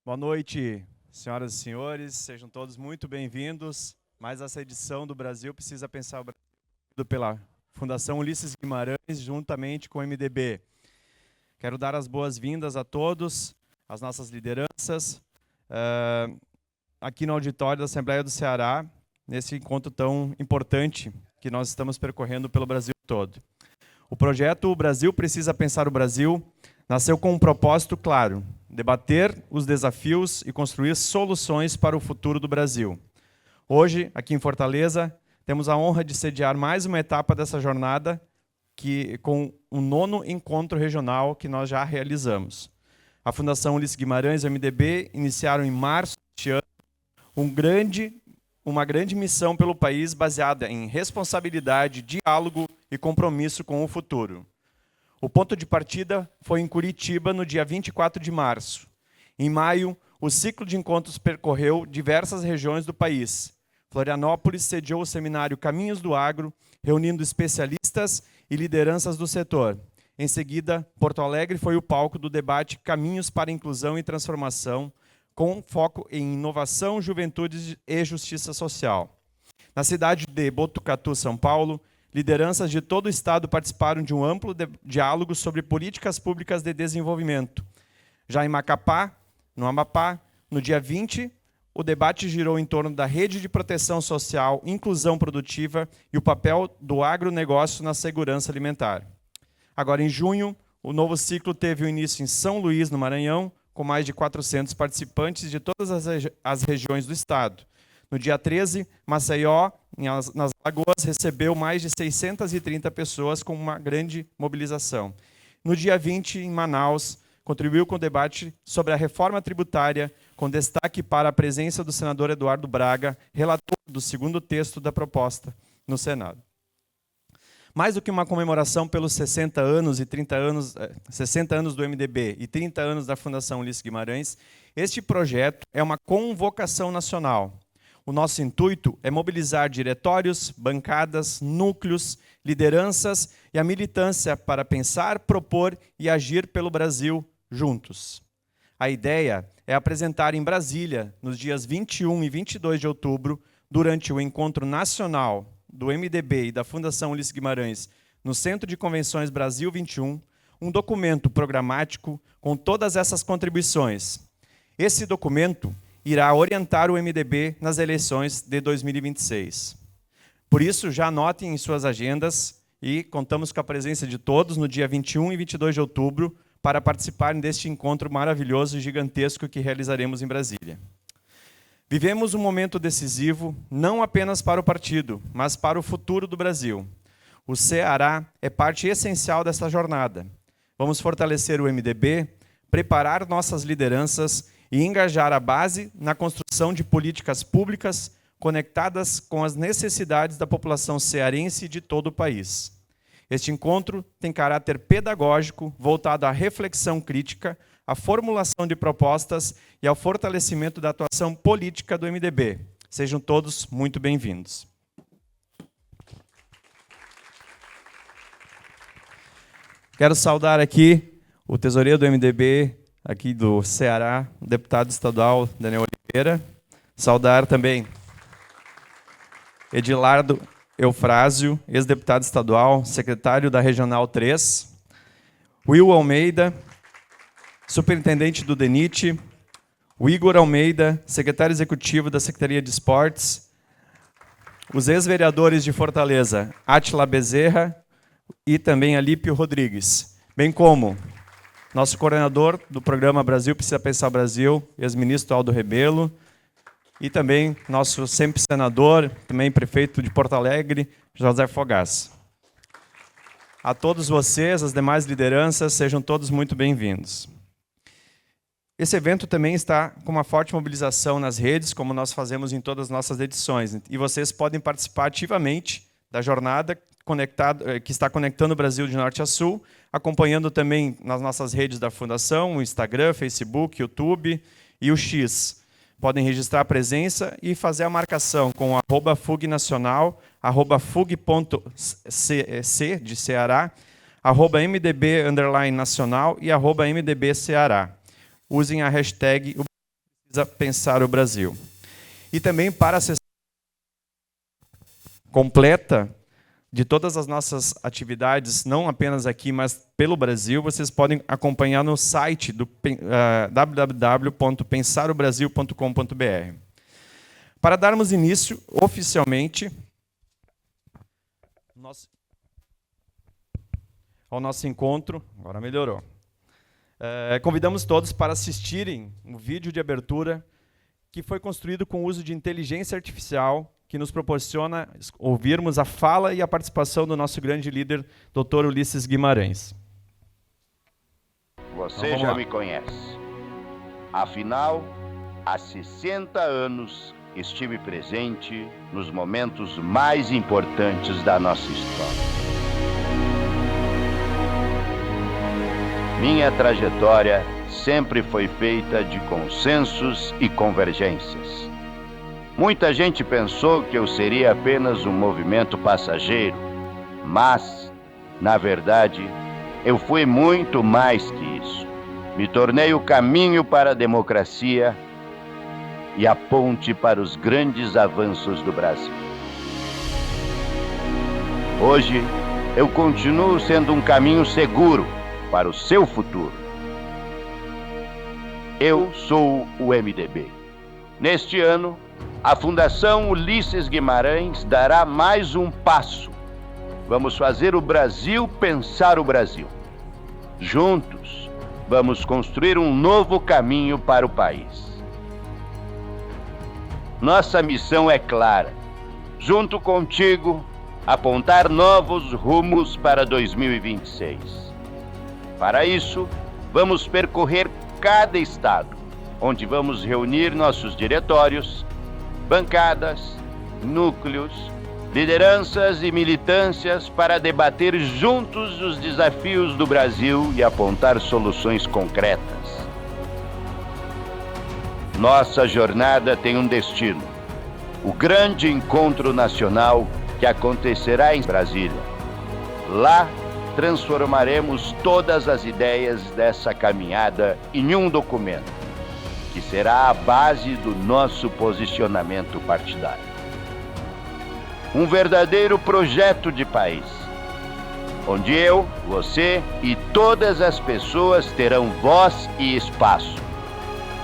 Boa noite, senhoras e senhores. Sejam todos muito bem-vindos. Mais essa edição do Brasil Precisa Pensar o Brasil, pela Fundação Ulisses Guimarães, juntamente com o MDB. Quero dar as boas-vindas a todos, as nossas lideranças, aqui no auditório da Assembleia do Ceará, nesse encontro tão importante que nós estamos percorrendo pelo Brasil todo. O projeto O Brasil Precisa Pensar o Brasil nasceu com um propósito claro: debater os desafios e construir soluções para o futuro do Brasil. Hoje, aqui em Fortaleza, temos a honra de sediar mais uma etapa dessa jornada, com o 9º encontro regional que nós já realizamos. A Fundação Ulisses Guimarães e o MDB iniciaram em março deste ano uma grande missão pelo país baseada em responsabilidade, diálogo e compromisso com o futuro. O ponto de partida foi em Curitiba, no dia 24 de março. Em maio, o ciclo de encontros percorreu diversas regiões do país. Florianópolis sediou o seminário Caminhos do Agro, reunindo especialistas e lideranças do setor. Em seguida, Porto Alegre foi o palco do debate Caminhos para a Inclusão e Transformação, com foco em inovação, juventude e justiça social. Na cidade de Botucatu, São Paulo, lideranças de todo o estado participaram de um amplo diálogo sobre políticas públicas de desenvolvimento. Já em Macapá, no Amapá, no dia 20, o debate girou em torno da rede de proteção social, inclusão produtiva e o papel do agronegócio na segurança alimentar. Agora, em junho, o novo ciclo teve o início em São Luís, no Maranhão, com mais de 400 participantes de todas as regiões do estado. No dia 13, Maceió, nas Alagoas, recebeu mais de 630 pessoas com uma grande mobilização. No dia 20, em Manaus, contribuiu com o debate sobre a reforma tributária, com destaque para a presença do senador Eduardo Braga, relator do segundo texto da proposta no Senado. Mais do que uma comemoração pelos 60 anos do MDB e 30 anos da Fundação Ulisses Guimarães, este projeto é uma convocação nacional. O nosso intuito é mobilizar diretórios, bancadas, núcleos, lideranças e a militância para pensar, propor e agir pelo Brasil juntos. A ideia é apresentar em Brasília, nos dias 21 e 22 de outubro, durante o Encontro Nacional do MDB e da Fundação Ulisses Guimarães, no Centro de Convenções Brasil 21, um documento programático com todas essas contribuições. Esse documento irá orientar o MDB nas eleições de 2026. Por isso, já anotem em suas agendas e contamos com a presença de todos no dia 21 e 22 de outubro para participarem deste encontro maravilhoso e gigantesco que realizaremos em Brasília. Vivemos um momento decisivo, não apenas para o partido, mas para o futuro do Brasil. O Ceará é parte essencial dessa jornada. Vamos fortalecer o MDB, preparar nossas lideranças e engajar a base na construção de políticas públicas conectadas com as necessidades da população cearense e de todo o país. Este encontro tem caráter pedagógico, voltado à reflexão crítica, à formulação de propostas e ao fortalecimento da atuação política do MDB. Sejam todos muito bem-vindos. Quero saudar aqui o tesoureiro do MDB, aqui do Ceará, o deputado estadual Daniel Oliveira. Saudar também Edilardo Eufrásio, ex-deputado estadual, secretário da Regional 3. Will Almeida, superintendente do DENIT. O Igor Almeida, secretário executivo da Secretaria de Esportes. Os ex-vereadores de Fortaleza, Átila Bezerra e também Alípio Rodrigues. Bem como nosso coordenador do programa Brasil Precisa Pensar Brasil, ex-ministro Aldo Rebelo, e também nosso sempre senador, também prefeito de Porto Alegre, José Fogás. A todos vocês, as demais lideranças, sejam todos muito bem-vindos. Esse evento também está com uma forte mobilização nas redes, como nós fazemos em todas as nossas edições, e vocês podem participar ativamente da jornada que está conectando o Brasil de norte a sul, acompanhando também nas nossas redes da Fundação, o Instagram, Facebook, YouTube e o X. Podem registrar a presença e fazer a marcação com @FUGnacional, @FUG.c de Ceará, @MDB_nacional e @MDB Ceará. Usem a hashtag Pensar o Brasil. E também para a sessão completa de todas as nossas atividades, não apenas aqui, mas pelo Brasil, vocês podem acompanhar no site do www.pensarobrasil.com.br. Para darmos início oficialmente ao nosso encontro, agora melhorou. Convidamos todos para assistirem um vídeo de abertura que foi construído com o uso de inteligência artificial, que nos proporciona ouvirmos a fala e a participação do nosso grande líder, Dr. Ulisses Guimarães. Você já me conhece. Afinal, há 60 anos estive presente nos momentos mais importantes da nossa história. Minha trajetória sempre foi feita de consensos e convergências. Muita gente pensou que eu seria apenas um movimento passageiro, mas, na verdade, eu fui muito mais que isso. Me tornei o caminho para a democracia e a ponte para os grandes avanços do Brasil. Hoje, eu continuo sendo um caminho seguro para o seu futuro. Eu sou o MDB. Neste ano, a Fundação Ulisses Guimarães dará mais um passo. Vamos fazer o Brasil pensar o Brasil. Juntos, vamos construir um novo caminho para o país. Nossa missão é clara. Junto contigo, apontar novos rumos para 2026. Para isso, vamos percorrer cada estado, onde vamos reunir nossos diretórios, bancadas, núcleos, lideranças e militâncias para debater juntos os desafios do Brasil e apontar soluções concretas. Nossa jornada tem um destino: o grande encontro nacional que acontecerá em Brasília. Lá, transformaremos todas as ideias dessa caminhada em um documento, que será a base do nosso posicionamento partidário. Um verdadeiro projeto de país, onde eu, você e todas as pessoas terão voz e espaço.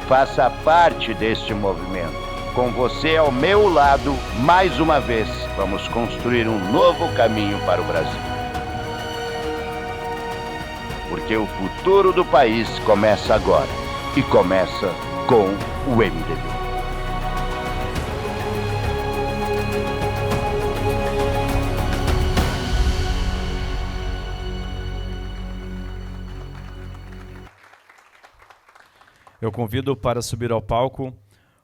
Faça parte deste movimento. Com você ao meu lado, mais uma vez, vamos construir um novo caminho para o Brasil. Porque o futuro do país começa agora e começa com o MDB. Eu convido para subir ao palco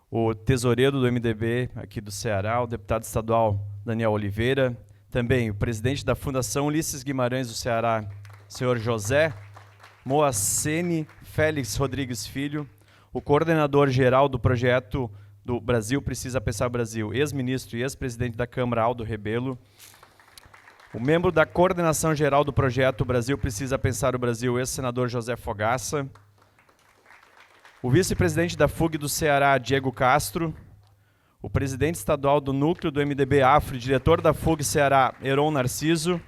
o tesoureiro do MDB aqui do Ceará, o deputado estadual Daniel Oliveira, também o presidente da Fundação Ulisses Guimarães do Ceará, senhor José Moacene Félix Rodrigues Filho, o coordenador geral do projeto do Brasil Precisa Pensar Brasil, ex-ministro e ex-presidente da Câmara, Aldo Rebelo, o membro da coordenação geral do projeto Brasil Precisa Pensar o Brasil, ex-senador José Fogaça, o vice-presidente da FUG do Ceará, Diego Castro, o presidente estadual do núcleo do MDB Afro, diretor da FUG Ceará, Heron Narciso,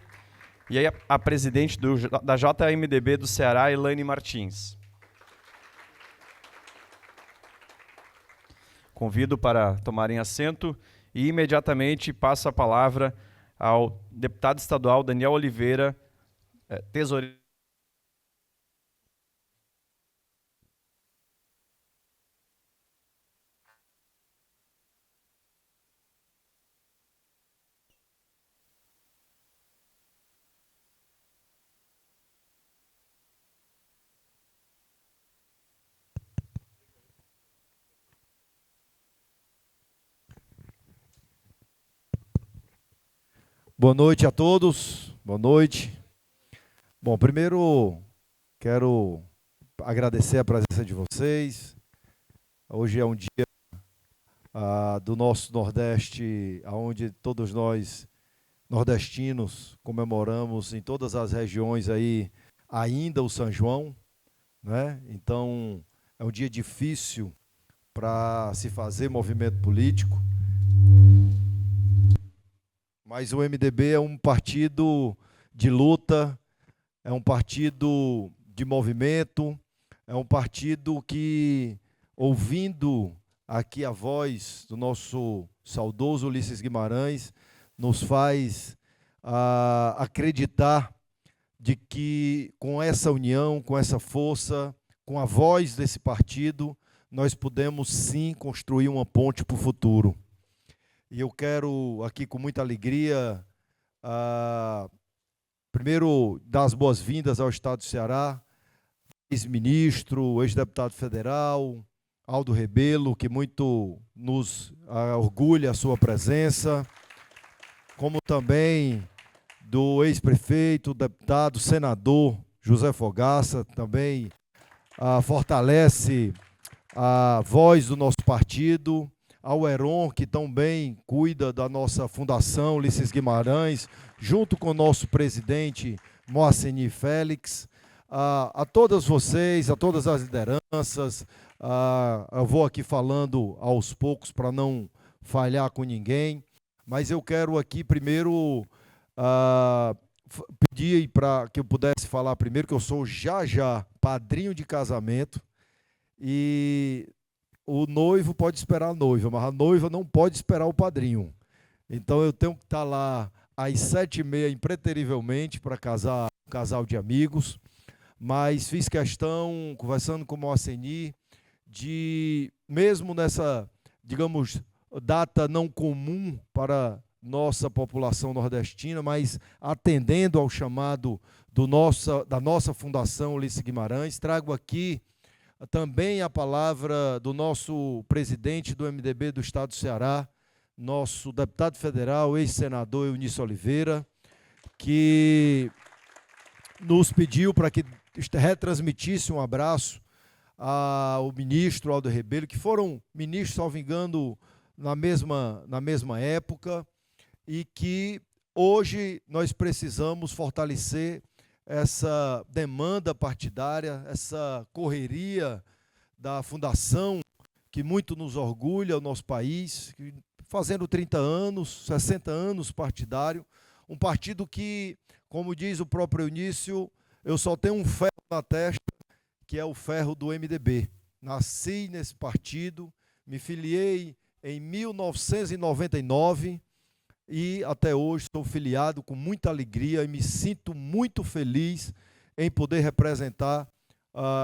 e a presidente da JMDB do Ceará, Elaine Martins. Convido para tomarem assento e imediatamente passo a palavra ao deputado estadual Daniel Oliveira, tesoureiro. Boa noite a todos, boa noite. Bom, primeiro quero agradecer a presença de vocês. Hoje é um dia do nosso Nordeste, onde todos nós, nordestinos, comemoramos em todas as regiões aí ainda o São João, né? Então, é um dia difícil para se fazer movimento político. Mas o MDB é um partido de luta, é um partido de movimento, é um partido que, ouvindo aqui a voz do nosso saudoso Ulisses Guimarães, nos faz acreditar de que com essa união, com essa força, com a voz desse partido, nós podemos sim construir uma ponte para o futuro. E eu quero aqui com muita alegria, primeiro dar as boas-vindas ao Estado do Ceará, ex-ministro, ex-deputado federal, Aldo Rebelo, que muito nos orgulha a sua presença, como também do ex-prefeito, deputado, senador José Fogaça, também fortalece a voz do nosso partido, ao Heron, que também cuida da nossa fundação, Ulisses Guimarães, junto com o nosso presidente, Moaceni Félix, a todas vocês, a todas as lideranças, eu vou aqui falando aos poucos para não falhar com ninguém, mas eu quero aqui primeiro pedir para que eu pudesse falar primeiro, que eu sou já padrinho de casamento, e o noivo pode esperar a noiva, mas a noiva não pode esperar o padrinho. Então eu tenho que estar lá às 7h30, impreterivelmente, para casar um casal de amigos, mas fiz questão, conversando com o Moaceni, de, mesmo nessa, digamos, data não comum para nossa população nordestina, mas atendendo ao chamado da nossa Fundação Ulisses Guimarães, trago aqui também a palavra do nosso presidente do MDB do Estado do Ceará, nosso deputado federal, ex-senador Eunício Oliveira, que nos pediu para que retransmitisse um abraço ao ministro Aldo Rebelo, que foram ministros, salvo engano, na mesma época, e que hoje nós precisamos fortalecer essa demanda partidária, essa correria da fundação, que muito nos orgulha, o nosso país, fazendo 30 anos, 60 anos partidário, um partido que, como diz o próprio Eunício, eu só tenho um ferro na testa, que é o ferro do MDB. Nasci nesse partido, me filiei em 1999, e até hoje sou filiado com muita alegria e me sinto muito feliz em poder representar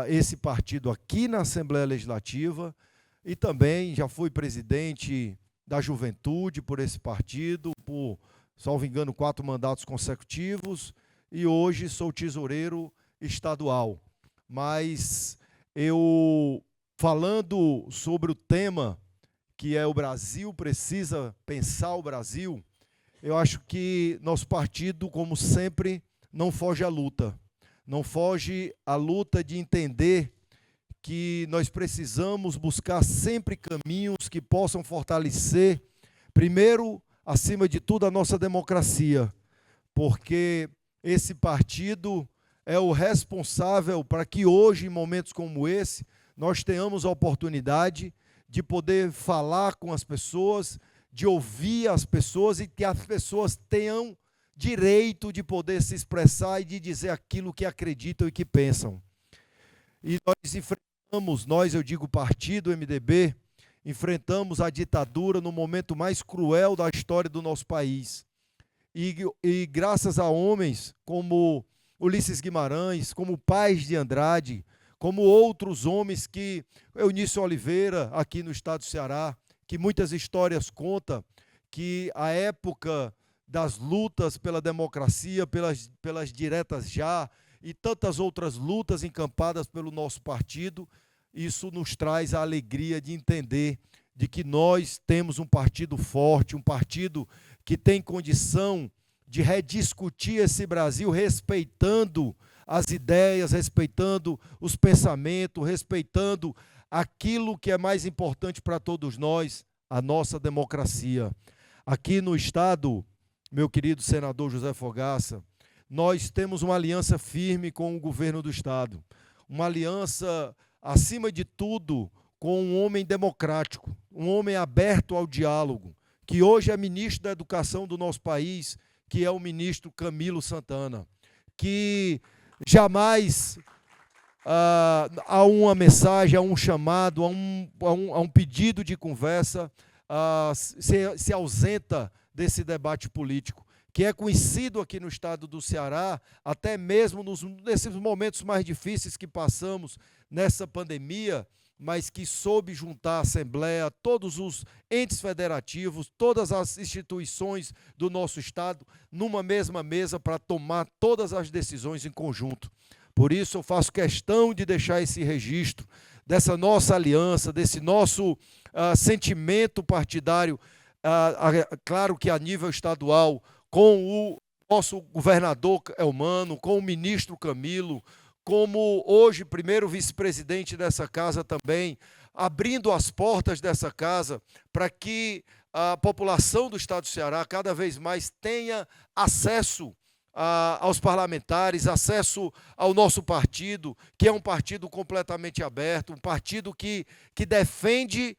esse partido aqui na Assembleia Legislativa, e também já fui presidente da juventude por esse partido, por, salvo engano, 4 mandatos consecutivos, e hoje sou tesoureiro estadual. Mas eu, falando sobre o tema que é o Brasil precisa pensar o Brasil, eu acho que nosso partido, como sempre, não foge à luta. Não foge à luta de entender que nós precisamos buscar sempre caminhos que possam fortalecer, primeiro, acima de tudo, a nossa democracia, porque esse partido é o responsável para que hoje, em momentos como esse, nós tenhamos a oportunidade de poder falar com as pessoas, de ouvir as pessoas e que as pessoas tenham direito de poder se expressar e de dizer aquilo que acreditam e que pensam. E nós enfrentamos, eu digo partido MDB, enfrentamos a ditadura no momento mais cruel da história do nosso país. E graças a homens como Ulisses Guimarães, como Paz de Andrade, como outros homens que, Eunício Oliveira, aqui no estado do Ceará, que muitas histórias contam que a época das lutas pela democracia, pelas diretas já, e tantas outras lutas encampadas pelo nosso partido, isso nos traz a alegria de entender de que nós temos um partido forte, um partido que tem condição de rediscutir esse Brasil respeitando as ideias, respeitando os pensamentos, respeitando aquilo que é mais importante para todos nós, a nossa democracia. Aqui no estado, meu querido senador José Fogaça, nós temos uma aliança firme com o governo do estado, uma aliança, acima de tudo, com um homem democrático, um homem aberto ao diálogo, que hoje é ministro da Educação do nosso país, que é o ministro Camilo Santana, que jamais há uma mensagem, há um chamado, há um pedido de conversa, se ausenta desse debate político, que é conhecido aqui no estado do Ceará, até mesmo nesses momentos mais difíceis que passamos nessa pandemia, mas que soube juntar a Assembleia, todos os entes federativos, todas as instituições do nosso estado, numa mesma mesa para tomar todas as decisões em conjunto. Por isso eu faço questão de deixar esse registro dessa nossa aliança, desse nosso sentimento partidário, claro que a nível estadual, com o nosso governador Elmano, com o ministro Camilo, como hoje primeiro vice-presidente dessa casa também, abrindo as portas dessa casa para que a população do estado do Ceará cada vez mais tenha acesso aos parlamentares, acesso ao nosso partido, que é um partido completamente aberto, um partido que defende,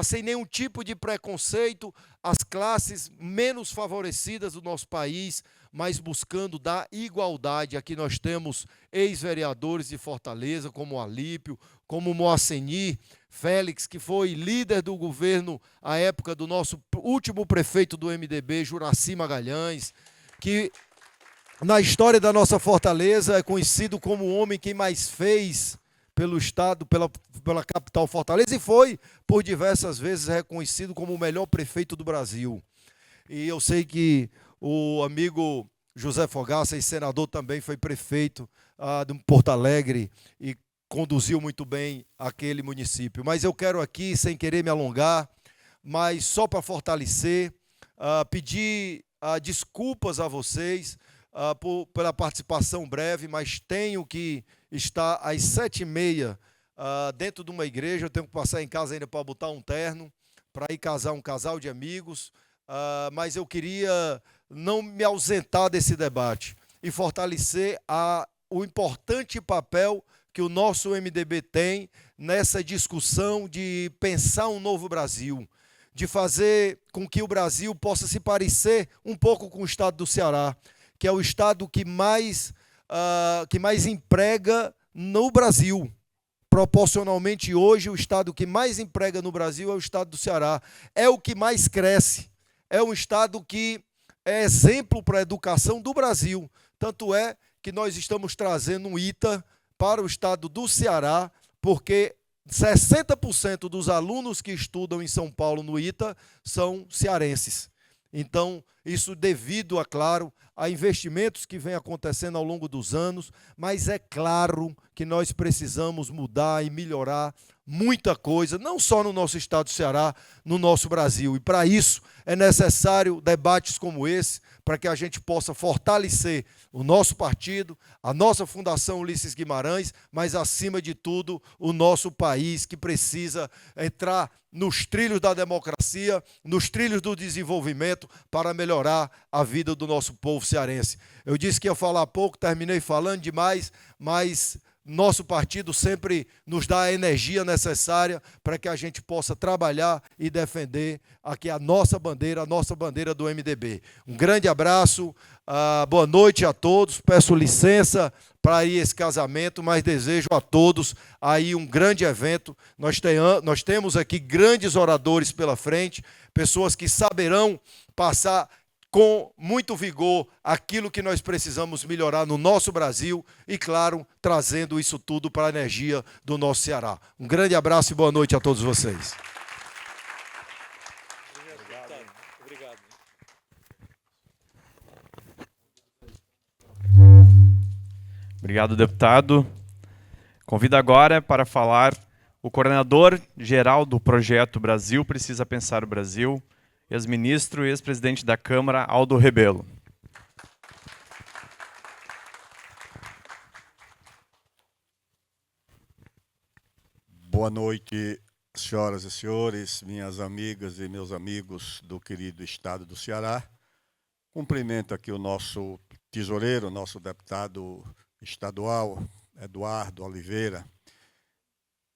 sem nenhum tipo de preconceito, as classes menos favorecidas do nosso país, mas buscando dar igualdade. Aqui nós temos ex-vereadores de Fortaleza, como o Alípio, como o Moaceni Félix, que foi líder do governo à época do nosso último prefeito do MDB, Juraci Magalhães, que na história da nossa Fortaleza é conhecido como o homem que mais fez pelo estado, pela capital Fortaleza, e foi por diversas vezes reconhecido como o melhor prefeito do Brasil. E eu sei que o amigo José Fogaça, ex-senador, também foi prefeito de Porto Alegre e conduziu muito bem aquele município. Mas eu quero aqui, sem querer me alongar, mas só para fortalecer, pedir desculpas a vocês pela participação breve, mas tenho que estar às 7h30 dentro de uma igreja. Eu tenho que passar em casa ainda para botar um terno, para ir casar um casal de amigos, mas eu queria não me ausentar desse debate e fortalecer o importante papel que o nosso MDB tem nessa discussão de pensar um novo Brasil, de fazer com que o Brasil possa se parecer um pouco com o estado do Ceará, que é o estado que mais emprega no Brasil. Proporcionalmente, hoje, o estado que mais emprega no Brasil é o estado do Ceará. É o que mais cresce. É um estado que é exemplo para a educação do Brasil. Tanto é que nós estamos trazendo um ITA para o estado do Ceará, porque 60% dos alunos que estudam em São Paulo no ITA são cearenses. Então, isso devido, claro, a investimentos que vem acontecendo ao longo dos anos, mas é claro que nós precisamos mudar e melhorar muita coisa, não só no nosso estado do Ceará, no nosso Brasil. E para isso é necessário debates como esse, para que a gente possa fortalecer o nosso partido, a nossa Fundação Ulisses Guimarães, mas acima de tudo o nosso país, que precisa entrar nos trilhos da democracia, nos trilhos do desenvolvimento, para melhorar a vida do nosso povo cearense. Eu disse que ia falar pouco, terminei falando demais, mas nosso partido sempre nos dá a energia necessária para que a gente possa trabalhar e defender aqui a nossa bandeira do MDB. Um grande abraço, boa noite a todos, peço licença para ir a esse casamento, mas desejo a todos aí um grande evento. Nós temos aqui grandes oradores pela frente, pessoas que saberão passar com muito vigor aquilo que nós precisamos melhorar no nosso Brasil e, claro, trazendo isso tudo para a energia do nosso Ceará. Um grande abraço e boa noite a todos vocês. Obrigado. Obrigado, deputado. Convido agora para falar o coordenador geral do projeto Brasil Precisa Pensar o Brasil, ex-ministro e ex-presidente da Câmara, Aldo Rebelo. Boa noite, senhoras e senhores, minhas amigas e meus amigos do querido estado do Ceará. Cumprimento aqui o nosso tesoureiro, nosso deputado estadual, Eduardo Oliveira,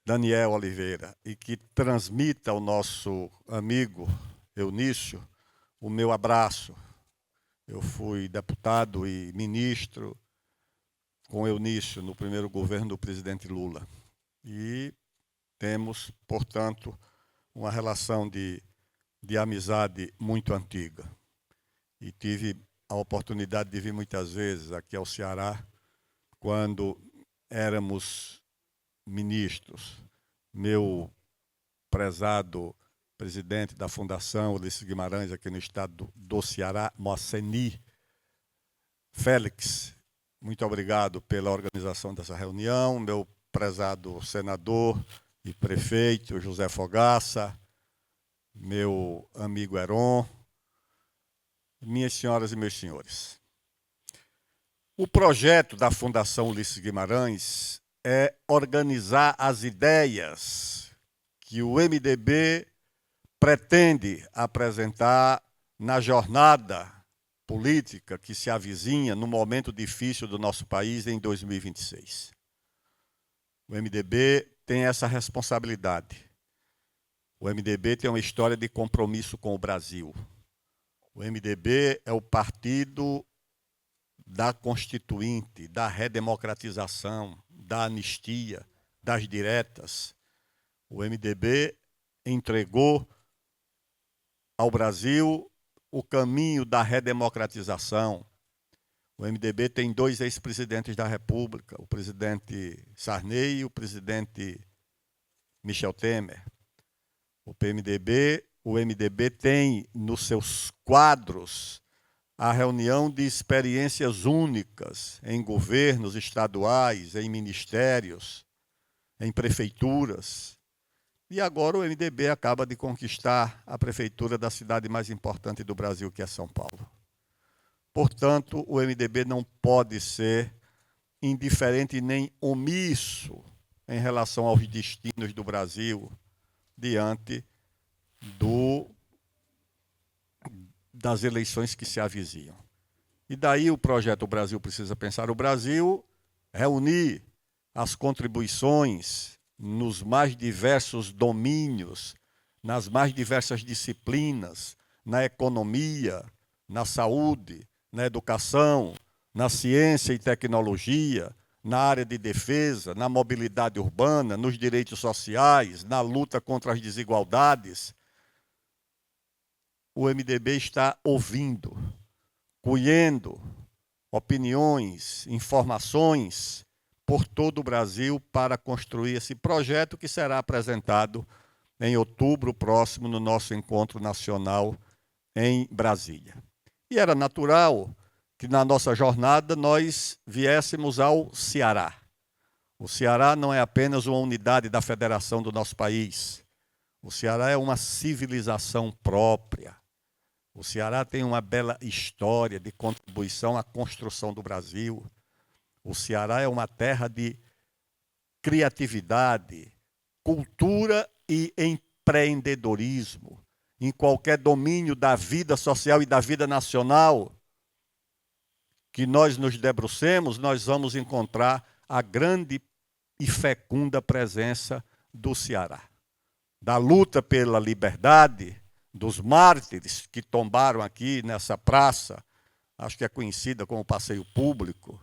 Daniel Oliveira, e que transmita ao nosso amigo Eunício o meu abraço. Eu fui deputado e ministro com Eunício no primeiro governo do presidente Lula. E temos, portanto, uma relação de amizade muito antiga. E tive a oportunidade de vir muitas vezes aqui ao Ceará, quando éramos ministros. Meu prezado presidente da Fundação Ulisses Guimarães, aqui no estado do Ceará, Moceni Félix, muito obrigado pela organização dessa reunião. Meu prezado senador e prefeito José Fogaça, meu amigo Heron, minhas senhoras e meus senhores. O projeto da Fundação Ulisses Guimarães é organizar as ideias que o MDB pretende apresentar na jornada política que se avizinha no momento difícil do nosso país em 2026. O MDB tem essa responsabilidade. O MDB tem uma história de compromisso com o Brasil. O MDB é o partido da Constituinte, da redemocratização, da anistia, das diretas. O MDB entregou ao Brasil o caminho da redemocratização. O MDB tem 2 ex-presidentes da República, o presidente Sarney e o presidente Michel Temer. O MDB tem nos seus quadros a reunião de experiências únicas em governos estaduais, em ministérios, em prefeituras. E agora o MDB acaba de conquistar a prefeitura da cidade mais importante do Brasil, que é São Paulo. Portanto, o MDB não pode ser indiferente nem omisso em relação aos destinos do Brasil diante das eleições que se avizinham. E daí o projeto Brasil Precisa Pensar o Brasil, reunir as contribuições nos mais diversos domínios, nas mais diversas disciplinas, na economia, na saúde, na educação, na ciência e tecnologia, na área de defesa, na mobilidade urbana, nos direitos sociais, na luta contra as desigualdades. O MDB está ouvindo, colhendo opiniões, informações por todo o Brasil para construir esse projeto que será apresentado em outubro próximo no nosso encontro nacional em Brasília. E era natural que na nossa jornada nós viéssemos ao Ceará. O Ceará não é apenas uma unidade da federação do nosso país. O Ceará é uma civilização própria. O Ceará tem uma bela história de contribuição à construção do Brasil. O Ceará é uma terra de criatividade, cultura e empreendedorismo. Em qualquer domínio da vida social e da vida nacional que nós nos debrucemos, nós vamos encontrar a grande e fecunda presença do Ceará. Da luta pela liberdade, dos mártires que tombaram aqui nessa praça, acho que é conhecida como Passeio Público,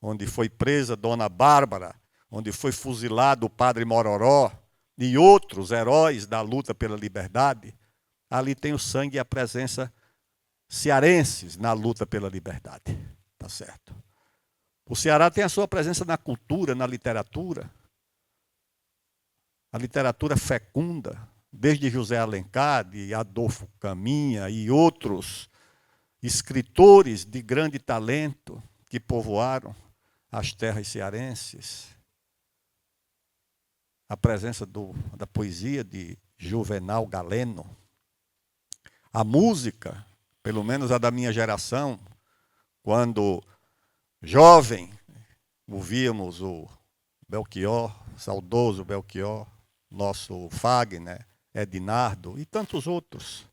onde foi presa Dona Bárbara, onde foi fuzilado o Padre Mororó e outros heróis da luta pela liberdade. Ali tem o sangue e a presença cearenses na luta pela liberdade. Tá certo? O Ceará tem a sua presença na cultura, na literatura. A literatura fecunda, desde José Alencar, de Adolfo Caminha e outros escritores de grande talento que povoaram as terras cearenses. A presença da poesia de Juvenal Galeno. A música, pelo menos a da minha geração, quando jovem, ouvíamos o Belchior, saudoso Belchior, nosso Fagner, Ednardo e tantos outros.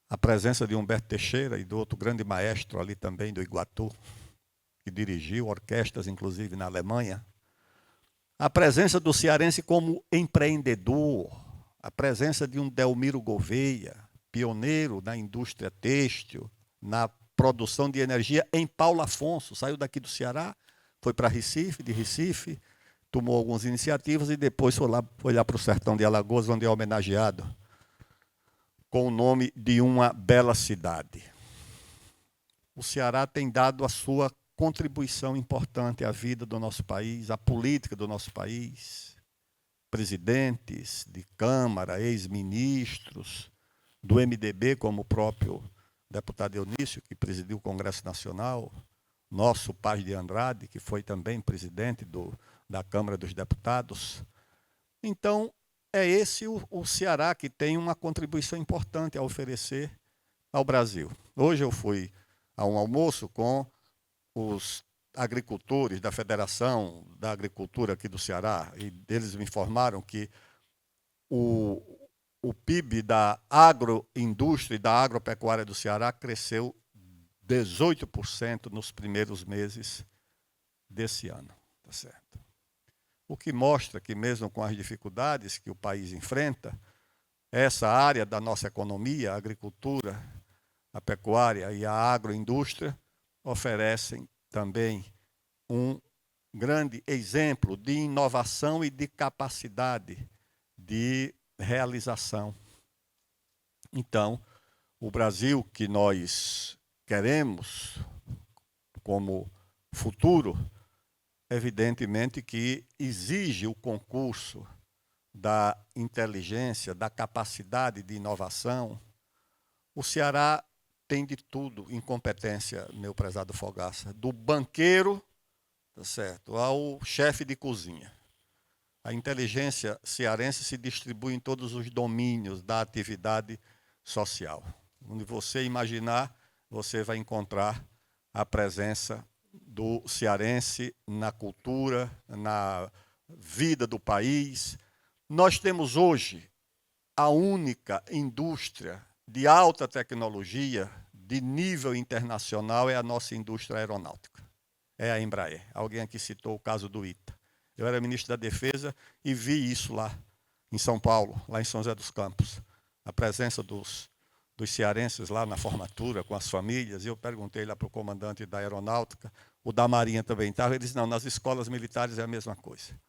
A presença de Humberto Teixeira e do outro grande maestro ali também do Iguatu, que dirigiu orquestras, inclusive na Alemanha. a presença do cearense como empreendedor, a presença de um Delmiro Gouveia, pioneiro na indústria têxtil, na produção de energia em Paulo Afonso, saiu daqui do Ceará, foi para Recife, de Recife, tomou algumas iniciativas e depois foi lá para o sertão de Alagoas, onde é homenageado com o nome de uma bela cidade. O Ceará tem dado a sua contribuição importante à vida do nosso país, à política do nosso país. Presidentes de Câmara, ex-ministros do MDB, como o próprio deputado Eunício, que presidiu o Congresso Nacional, nosso Paz de Andrade, que foi também presidente da Câmara dos Deputados. Então, é esse o Ceará que tem uma contribuição importante a oferecer ao Brasil. Hoje eu fui a um almoço com os agricultores da Federação da Agricultura aqui do Ceará, e eles me informaram que o PIB da agroindústria e da agropecuária do Ceará cresceu 18% nos primeiros meses desse ano. Tá certo? O que mostra que, mesmo com as dificuldades que o país enfrenta, essa área da nossa economia, a agricultura, a pecuária e a agroindústria, oferecem também um grande exemplo de inovação e de capacidade de realização. Então, o Brasil que nós queremos como futuro, evidentemente que exige o concurso da inteligência, da capacidade de inovação. O Ceará tem de tudo em competência, meu prezado Fogaça, do banqueiro, tá certo, ao chefe de cozinha. A inteligência cearense se distribui em todos os domínios da atividade social. Onde você imaginar, você vai encontrar a presença do cearense na cultura, na vida do país. Nós temos hoje a única indústria de alta tecnologia, de nível internacional, é a nossa indústria aeronáutica. É a Embraer. Alguém aqui citou o caso do ITA. Eu era ministro da Defesa e vi isso lá em São Paulo, lá em São José dos Campos. A presença dos cearenses lá na formatura, com as famílias. E eu perguntei lá para o comandante da aeronáutica, o da Marinha também estava. Ele disse, não, nas escolas militares é a mesma coisa.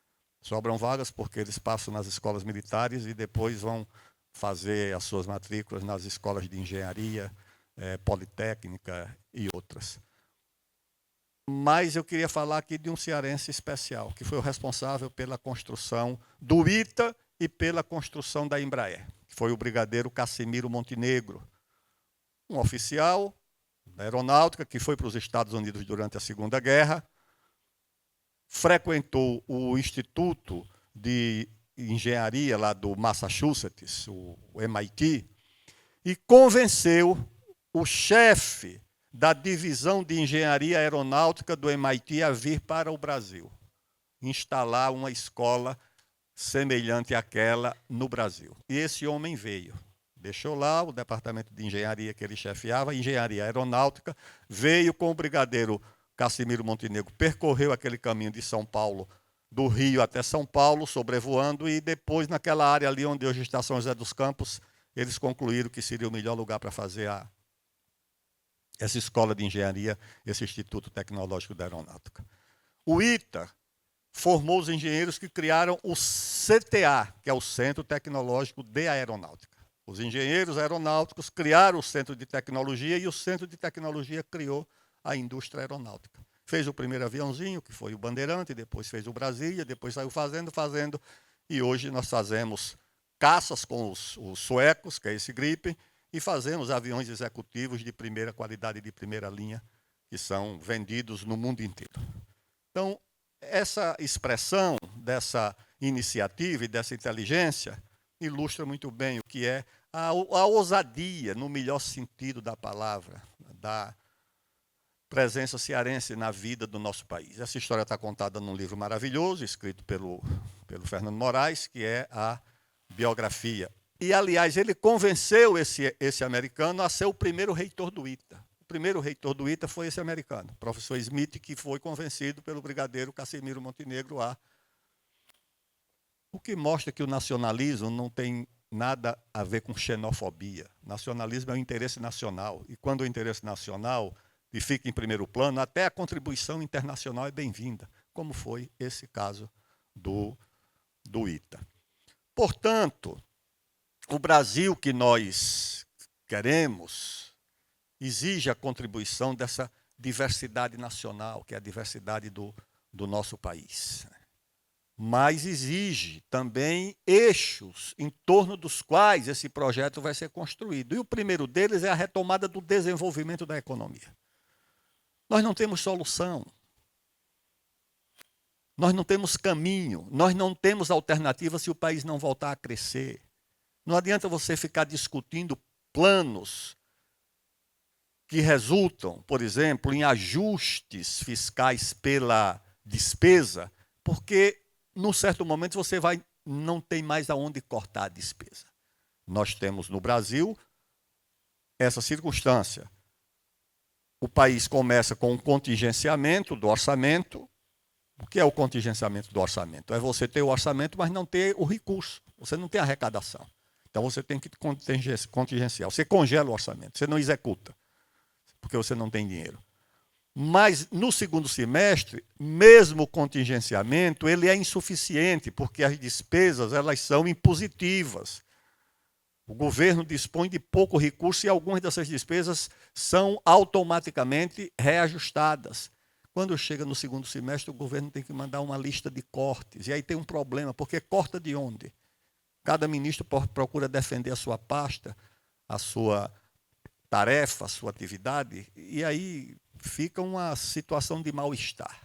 Sobram vagas porque eles passam nas escolas militares e depois vão fazer as suas matrículas nas escolas de engenharia, politécnica e outras. Mas eu queria falar aqui de um cearense especial, que foi o responsável pela construção do ITA e pela construção da Embraer, que foi o brigadeiro Cassimiro Montenegro, um oficial da aeronáutica que foi para os Estados Unidos durante a Segunda Guerra, frequentou o Instituto de Engenharia lá do Massachusetts, o MIT, e convenceu o chefe da divisão de engenharia aeronáutica do MIT a vir para o Brasil, instalar uma escola semelhante àquela no Brasil. E esse homem veio, deixou lá o departamento de engenharia que ele chefiava, engenharia aeronáutica, veio com o brigadeiro Cassimiro Montenegro, percorreu aquele caminho de São Paulo, do Rio até São Paulo, sobrevoando, e depois naquela área ali onde hoje está São José dos Campos, eles concluíram que seria o melhor lugar para fazer essa escola de engenharia, esse Instituto Tecnológico da Aeronáutica. O ITA formou os engenheiros que criaram o CTA, que é o Centro Tecnológico de Aeronáutica. Os engenheiros aeronáuticos criaram o Centro de Tecnologia e o Centro de Tecnologia criou a indústria aeronáutica. Fez o primeiro aviãozinho, que foi o Bandeirante, depois fez o Brasília, depois saiu fazendo, e hoje nós fazemos caças com os suecos, que é esse Gripen, e fazemos aviões executivos de primeira qualidade, de primeira linha, que são vendidos no mundo inteiro. Então, essa expressão dessa iniciativa e dessa inteligência ilustra muito bem o que é a ousadia, no melhor sentido da palavra, da presença cearense na vida do nosso país. Essa história está contada num livro maravilhoso, escrito pelo Fernando Moraes, que é a biografia. E, aliás, ele convenceu esse americano a ser o primeiro reitor do ITA. O primeiro reitor do ITA foi esse americano, o professor Smith, que foi convencido pelo brigadeiro Cassimiro Montenegro a que mostra que o nacionalismo não tem nada a ver com xenofobia. Nacionalismo é o interesse nacional. E quando o interesse nacional fica em primeiro plano, até a contribuição internacional é bem-vinda, como foi esse caso do ITA. Portanto, o Brasil que nós queremos exige a contribuição dessa diversidade nacional, que é a diversidade do nosso país. Mas exige também eixos em torno dos quais esse projeto vai ser construído. E o primeiro deles é a retomada do desenvolvimento da economia. Nós não temos solução. Nós não temos caminho. Nós não temos alternativa se o país não voltar a crescer. Não adianta você ficar discutindo planos que resultam, por exemplo, em ajustes fiscais pela despesa, porque num certo momento você não tem mais aonde cortar a despesa. Nós temos no Brasil essa circunstância. O país começa com um contingenciamento do orçamento. O que é o contingenciamento do orçamento? É você ter o orçamento, mas não ter o recurso. Você não tem arrecadação. Então você tem que contingenciar. Você congela o orçamento, você não executa, porque você não tem dinheiro. Mas no segundo semestre, mesmo o contingenciamento, ele é insuficiente, porque as despesas elas são impositivas. O governo dispõe de pouco recurso e algumas dessas despesas são automaticamente reajustadas. Quando chega no segundo semestre, o governo tem que mandar uma lista de cortes. E aí tem um problema, porque corta de onde? Cada ministro procura defender a sua pasta, a sua tarefa, a sua atividade, e aí fica uma situação de mal-estar.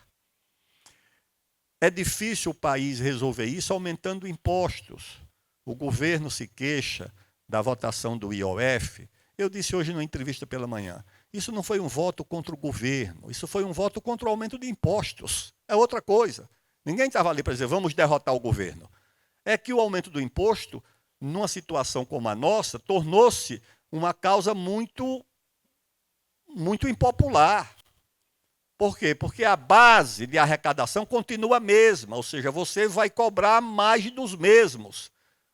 É difícil o país resolver isso aumentando impostos. O governo se queixa da votação do IOF. Eu disse hoje numa entrevista pela manhã, isso não foi um voto contra o governo, isso foi um voto contra o aumento de impostos. É outra coisa. Ninguém estava ali para dizer, vamos derrotar o governo. É que o aumento do imposto, numa situação como a nossa, tornou-se uma causa muito impopular. Por quê? Porque a base de arrecadação continua a mesma, ou seja, você vai cobrar mais dos mesmos.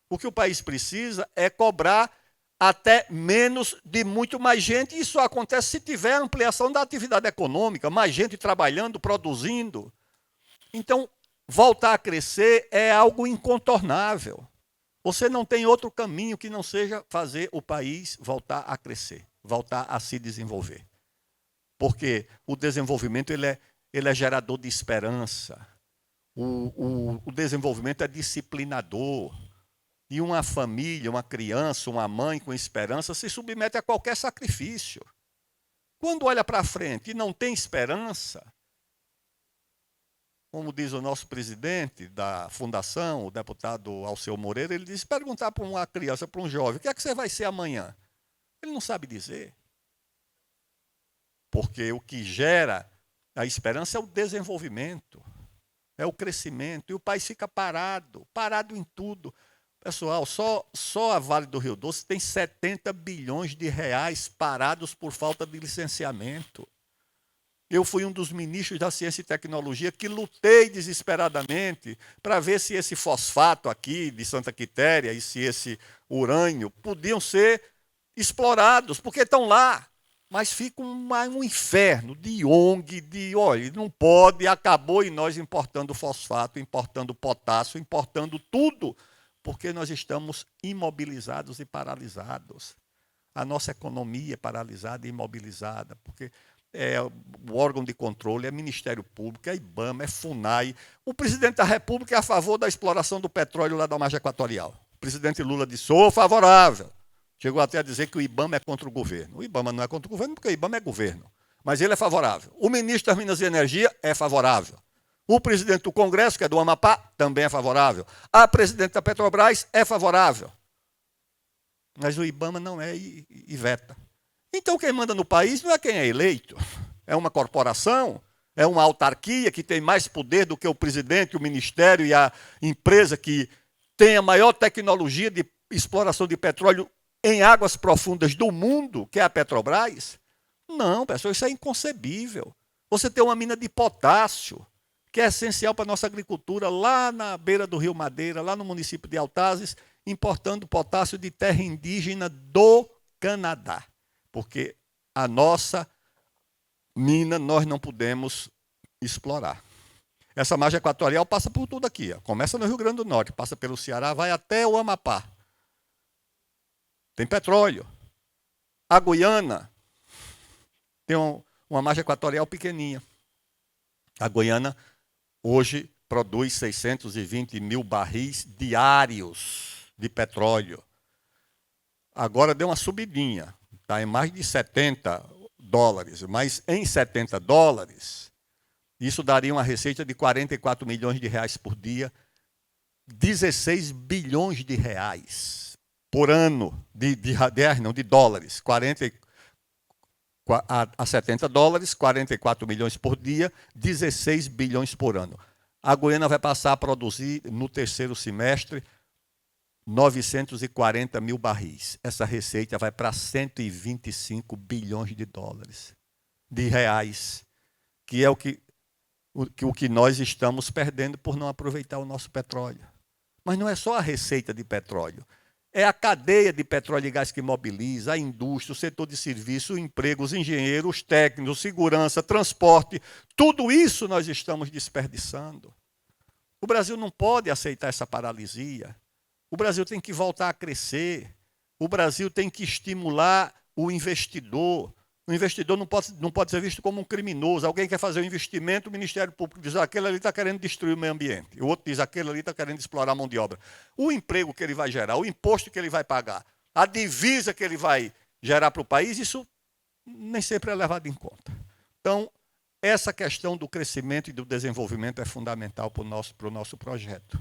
O que o país precisa é cobrar até menos de muito mais gente, e isso acontece se tiver ampliação da atividade econômica, mais gente trabalhando, produzindo. Então, voltar a crescer é algo incontornável. Você não tem outro caminho que não seja fazer o país voltar a crescer, voltar a se desenvolver. Porque o desenvolvimento ele é gerador de esperança. O desenvolvimento é disciplinador. E uma família, uma criança, uma mãe com esperança se submete a qualquer sacrifício. Quando olha para frente e não tem esperança, como diz o nosso presidente da fundação, o deputado Alceu Moreira, ele diz, perguntar para uma criança, para um jovem, o que é que você vai ser amanhã? Ele não sabe dizer. Porque o que gera a esperança é o desenvolvimento, é o crescimento, e o país fica parado em tudo. Pessoal, só a Vale do Rio Doce tem 70 bilhões de reais parados por falta de licenciamento. Eu fui um dos ministros da Ciência e Tecnologia que lutei desesperadamente para ver se esse fosfato aqui de Santa Quitéria e se esse urânio podiam ser explorados, porque estão lá. Mas fica um inferno de ONG, olha, não pode, acabou, e nós importando fosfato, importando potássio, importando tudo, porque nós estamos imobilizados e paralisados. A nossa economia é paralisada e imobilizada, porque o órgão de controle é Ministério Público, é IBAMA, é FUNAI. O presidente da República é a favor da exploração do petróleo lá da margem equatorial. O presidente Lula disse, sou favorável. Chegou até a dizer que o IBAMA é contra o governo. O IBAMA não é contra o governo porque o IBAMA é governo. Mas ele é favorável. O ministro das Minas e Energia é favorável. O presidente do Congresso, que é do Amapá, também é favorável. A presidente da Petrobras é favorável. Mas o IBAMA não é e veta. Então quem manda no país não é quem é eleito. É uma corporação, é uma autarquia que tem mais poder do que o presidente, o ministério e a empresa que tem a maior tecnologia de exploração de petróleo em águas profundas do mundo, que é a Petrobras. Não, pessoal, isso é inconcebível. Você tem uma mina de potássio, que é essencial para a nossa agricultura, lá na beira do Rio Madeira, lá no município de Altazes, importando potássio de terra indígena do Canadá. Porque a nossa mina nós não podemos explorar. Essa margem equatorial passa por tudo aqui. Ó. Começa no Rio Grande do Norte, passa pelo Ceará, vai até o Amapá. Tem petróleo. A Guiana tem uma margem equatorial pequenininha. A Guiana hoje produz 620 mil barris diários de petróleo. Agora deu uma subidinha, está em mais de 70 dólares, mas em 70 dólares, isso daria uma receita de 44 milhões de reais por dia, 16 bilhões de reais por ano, de dólares, 40 a 70 dólares, 44 milhões por dia, 16 bilhões por ano. A Guiana vai passar a produzir, no terceiro semestre, 940 mil barris. Essa receita vai para 125 bilhões de dólares, de reais, que é o que nós estamos perdendo por não aproveitar o nosso petróleo. Mas não é só a receita de petróleo. É a cadeia de petróleo e gás que mobiliza, a indústria, o setor de serviço, o emprego, os engenheiros, os técnicos, segurança, transporte. Tudo isso nós estamos desperdiçando. O Brasil não pode aceitar essa paralisia. O Brasil tem que voltar a crescer. O Brasil tem que estimular o investidor. O investidor não pode ser visto como um criminoso. Alguém quer fazer um investimento, o Ministério Público diz, aquele ali está querendo destruir o meio ambiente. O outro diz, aquele ali está querendo explorar a mão de obra. O emprego que ele vai gerar, o imposto que ele vai pagar, a divisa que ele vai gerar para o país, isso nem sempre é levado em conta. Então, essa questão do crescimento e do desenvolvimento é fundamental para o nosso projeto.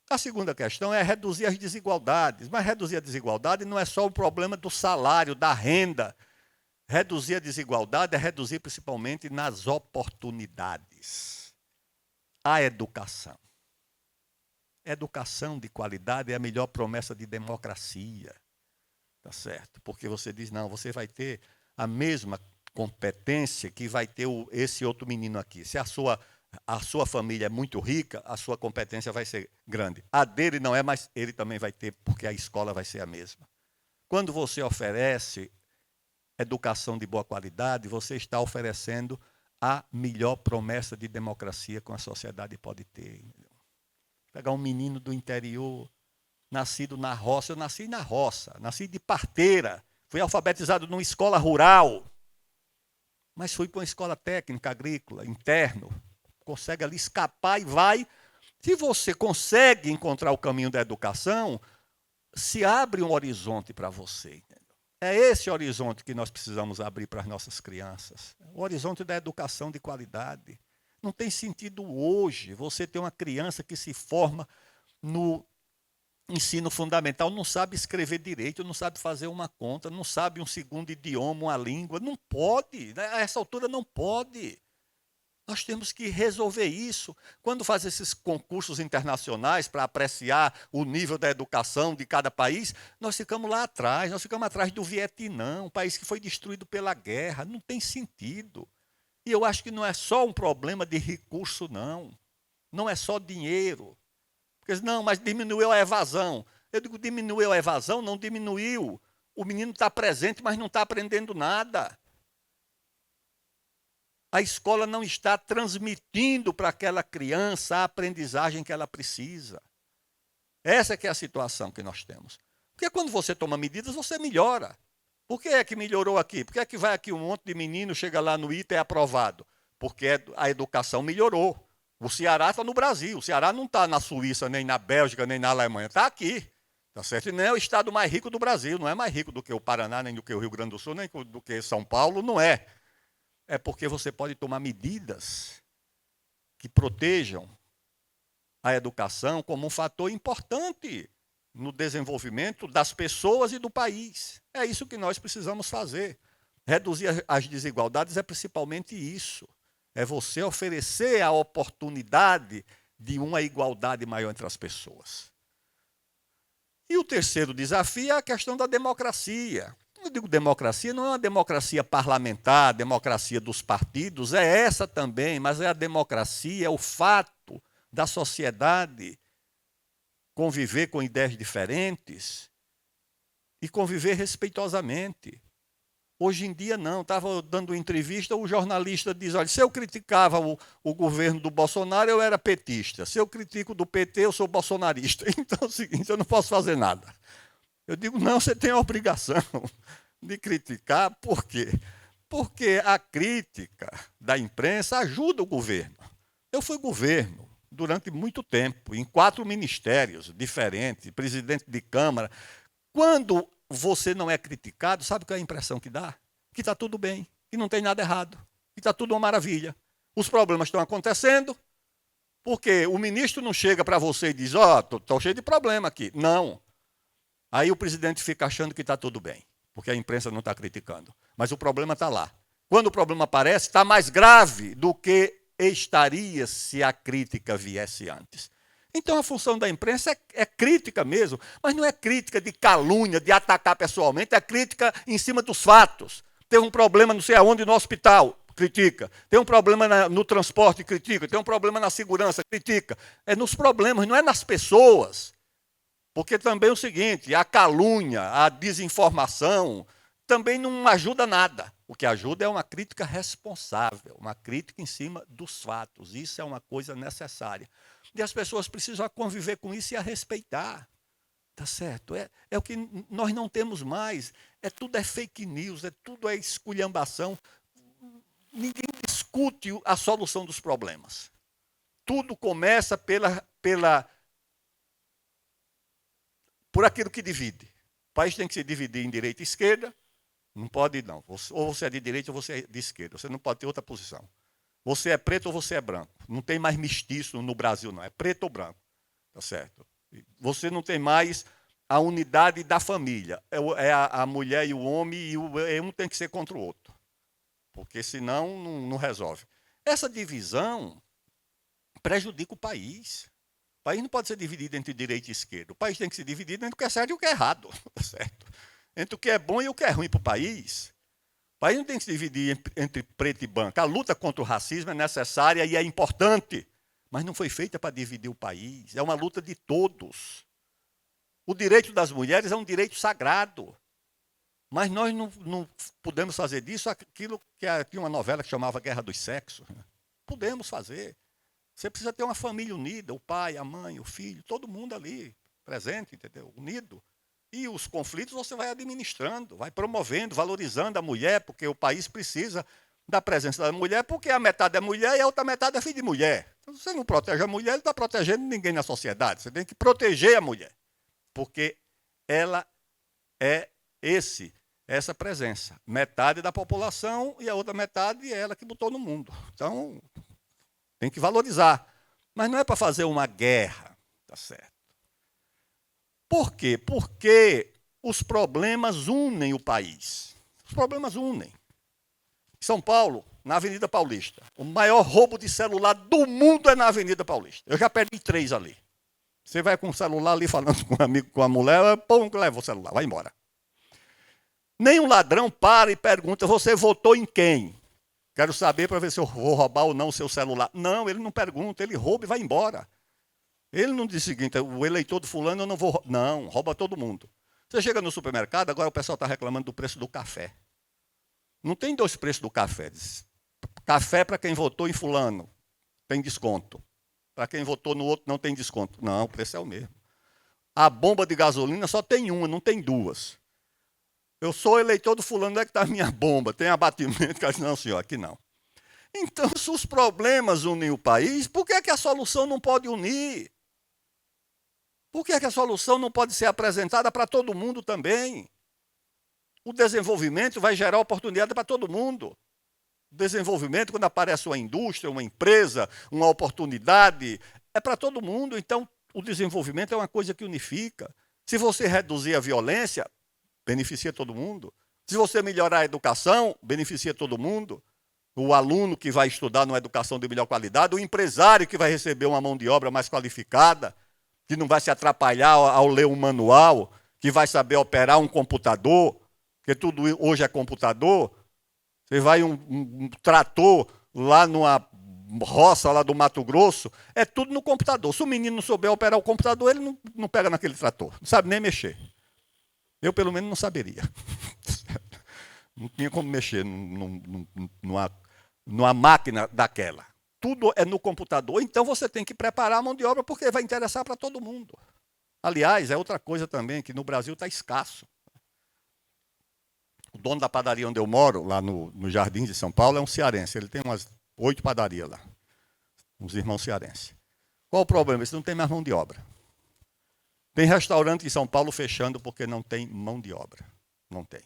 A segunda questão é reduzir as desigualdades. Mas reduzir a desigualdade não é só o problema do salário, da renda. Reduzir a desigualdade é reduzir principalmente nas oportunidades. A educação. Educação de qualidade é a melhor promessa de democracia. Tá certo? Porque você diz, não, você vai ter a mesma competência que vai ter esse outro menino aqui. Se a sua família é muito rica, a sua competência vai ser grande. A dele não é, mas ele também vai ter, porque a escola vai ser a mesma. Quando você oferece educação de boa qualidade, você está oferecendo a melhor promessa de democracia que a sociedade pode ter. Pegar um menino do interior, nascido na roça, eu nasci na roça, nasci de parteira, fui alfabetizado numa escola rural, mas fui para uma escola técnica agrícola, interno, consegue ali escapar e vai. Se você consegue encontrar o caminho da educação, se abre um horizonte para você. É esse horizonte que nós precisamos abrir para as nossas crianças. O horizonte da educação de qualidade. Não tem sentido hoje você ter uma criança que se forma no ensino fundamental, não sabe escrever direito, não sabe fazer uma conta, não sabe um segundo idioma, uma língua. Não pode. A essa altura não pode. Nós temos que resolver isso. Quando faz esses concursos internacionais para apreciar o nível da educação de cada país, nós ficamos lá atrás, nós ficamos atrás do Vietnã, um país que foi destruído pela guerra. Não tem sentido. E eu acho que não é só um problema de recurso, não. Não é só dinheiro. Porque não, mas diminuiu a evasão. Eu digo, diminuiu a evasão? Não diminuiu. O menino está presente, mas não está aprendendo nada. A escola não está transmitindo para aquela criança a aprendizagem que ela precisa. Essa que é a situação que nós temos. Porque quando você toma medidas, você melhora. Por que é que melhorou aqui? Por que é que vai aqui um monte de menino, chega lá no ITA e é aprovado? Porque a educação melhorou. O Ceará está no Brasil. O Ceará não está na Suíça, nem na Bélgica, nem na Alemanha. Está aqui. Tá certo? E não é o estado mais rico do Brasil. Não é mais rico do que o Paraná, nem do que o Rio Grande do Sul, nem do que São Paulo. Não é. É porque você pode tomar medidas que protejam a educação como um fator importante no desenvolvimento das pessoas e do país. É isso que nós precisamos fazer. Reduzir as desigualdades é principalmente isso. É você oferecer a oportunidade de uma igualdade maior entre as pessoas. E o terceiro desafio é a questão da democracia. eu digo democracia, não é uma democracia parlamentar, a democracia dos partidos, é essa também, mas é a democracia, é o fato da sociedade conviver com ideias diferentes e conviver respeitosamente. Hoje em dia não, estava dando entrevista, o jornalista diz, olha, se eu criticava o governo do Bolsonaro, eu era petista. Se eu critico do PT, eu sou bolsonarista. Então é o seguinte, eu não posso fazer nada. Eu digo, não, você tem a obrigação de criticar. Por quê? Porque a crítica da imprensa ajuda o governo. Eu fui governo durante muito tempo, em 4 ministérios diferentes, presidente de Câmara. Quando você não é criticado, sabe qual é a impressão que dá? Que está tudo bem, que não tem nada errado, que está tudo uma maravilha. Os problemas estão acontecendo, porque o ministro não chega para você e diz, estou cheio de problema aqui. Não. Aí o presidente fica achando que está tudo bem, porque a imprensa não está criticando. Mas o problema está lá. Quando o problema aparece, está mais grave do que estaria se a crítica viesse antes. Então a função da imprensa é crítica mesmo, mas não é crítica de calúnia, de atacar pessoalmente, é crítica em cima dos fatos. Tem um problema não sei aonde no hospital, critica. Tem um problema no transporte, critica. Tem um problema na segurança, critica. É nos problemas, não é nas pessoas. Porque também é o seguinte, a calúnia, a desinformação, também não ajuda nada. O que ajuda é uma crítica responsável, uma crítica em cima dos fatos. Isso é uma coisa necessária. E as pessoas precisam conviver com isso e a respeitar. Tá certo? É o que nós não temos mais. Tudo é fake news, tudo é esculhambação. Ninguém discute a solução dos problemas. Tudo começa por aquilo que divide. O país tem que se dividir em direita e esquerda. Não pode, não. Ou você é de direita ou você é de esquerda. Você não pode ter outra posição. Você é preto ou você é branco. Não tem mais mestiço no Brasil, não. É preto ou branco. Tá certo? Você não tem mais a unidade da família. É a mulher e o homem, e um tem que ser contra o outro. Porque senão não resolve. Essa divisão prejudica o país. O país não pode ser dividido entre direita e esquerda. O país tem que ser dividido entre o que é certo e o que é errado. Tá certo? Entre o que é bom e o que é ruim para o país. O país não tem que se dividir entre preto e branco. A luta contra o racismo é necessária e é importante, mas não foi feita para dividir o país. É uma luta de todos. O direito das mulheres é um direito sagrado, mas nós não podemos fazer disso aquilo que tinha uma novela que chamava Guerra dos Sexos. Podemos fazer. Você precisa ter uma família unida, o pai, a mãe, o filho, todo mundo ali, presente, entendeu? Unido. E os conflitos você vai administrando, vai promovendo, valorizando a mulher, porque o país precisa da presença da mulher, porque a metade é mulher e a outra metade é filho de mulher. Então, se você não protege a mulher, não está protegendo ninguém na sociedade. Você tem que proteger a mulher, porque ela é essa presença. Metade da população e a outra metade é ela que botou no mundo. Então, tem que valorizar. Mas não é para fazer uma guerra, tá certo? Por quê? Porque os problemas unem o país. Os problemas unem. São Paulo, na Avenida Paulista, o maior roubo de celular do mundo é na Avenida Paulista. Eu já perdi 3 ali. Você vai com o celular ali falando com um amigo, com a mulher, pum, leva o celular, vai embora. Nenhum ladrão para e pergunta, você votou em quem? Quero saber para ver se eu vou roubar ou não o seu celular. Não, ele não pergunta, ele rouba e vai embora. Ele não diz o seguinte, o eleitor do fulano eu não vou... Não, rouba todo mundo. Você chega no supermercado, agora o pessoal está reclamando do preço do café. Não tem 2 preços do café. Café para quem votou em fulano, tem desconto. Para quem votou no outro, não tem desconto. Não, o preço é o mesmo. A bomba de gasolina só tem uma, não tem 2. Eu sou eleitor do fulano, onde é que está a minha bomba? Tem abatimento? Não, senhor, aqui não. Então, se os problemas unem o país, por que é que a solução não pode unir? Por que é que a solução não pode ser apresentada para todo mundo também? O desenvolvimento vai gerar oportunidade para todo mundo. O desenvolvimento, quando aparece uma indústria, uma empresa, uma oportunidade, é para todo mundo. Então, o desenvolvimento é uma coisa que unifica. Se você reduzir a violência, beneficia todo mundo. Se você melhorar a educação, beneficia todo mundo. O aluno que vai estudar numa educação de melhor qualidade, o empresário que vai receber uma mão de obra mais qualificada, que não vai se atrapalhar ao ler um manual, que vai saber operar um computador, porque tudo hoje é computador. Você vai um trator lá numa roça lá do Mato Grosso, é tudo no computador. Se o menino não souber operar o computador, ele não pega naquele trator, não sabe nem mexer. Eu, pelo menos, não saberia. Não tinha como mexer numa máquina daquela. Tudo é no computador, então você tem que preparar a mão de obra porque vai interessar para todo mundo. Aliás, é outra coisa também, que no Brasil está escasso. O dono da padaria onde eu moro, lá no Jardim de São Paulo, é um cearense. Ele tem umas 8 padarias lá, uns irmãos cearenses. Qual o problema? Eles não têm mais mão de obra. Tem restaurante em São Paulo fechando porque não tem mão de obra. Não tem.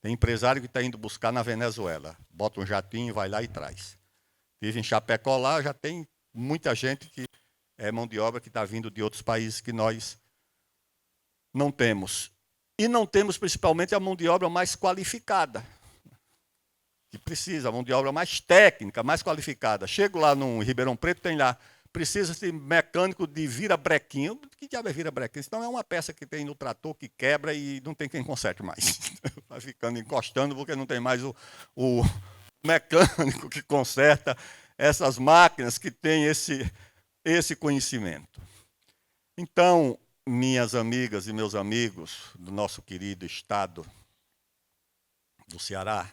Tem empresário que está indo buscar na Venezuela. Bota um jatinho, vai lá e traz. Vive em Chapecó lá, já tem muita gente que é mão de obra que está vindo de outros países que nós não temos. E não temos principalmente a mão de obra mais qualificada. Que precisa, a mão de obra mais técnica, mais qualificada. Chego lá no Ribeirão Preto, tem lá, precisa de mecânico de vira-brequinho. Que diabo é vira-brequinho? Isso não é uma peça que tem no trator que quebra e não tem quem conserte mais. Vai ficando encostando porque não tem mais o mecânico que conserta essas máquinas que têm esse conhecimento. Então, minhas amigas e meus amigos do nosso querido estado do Ceará,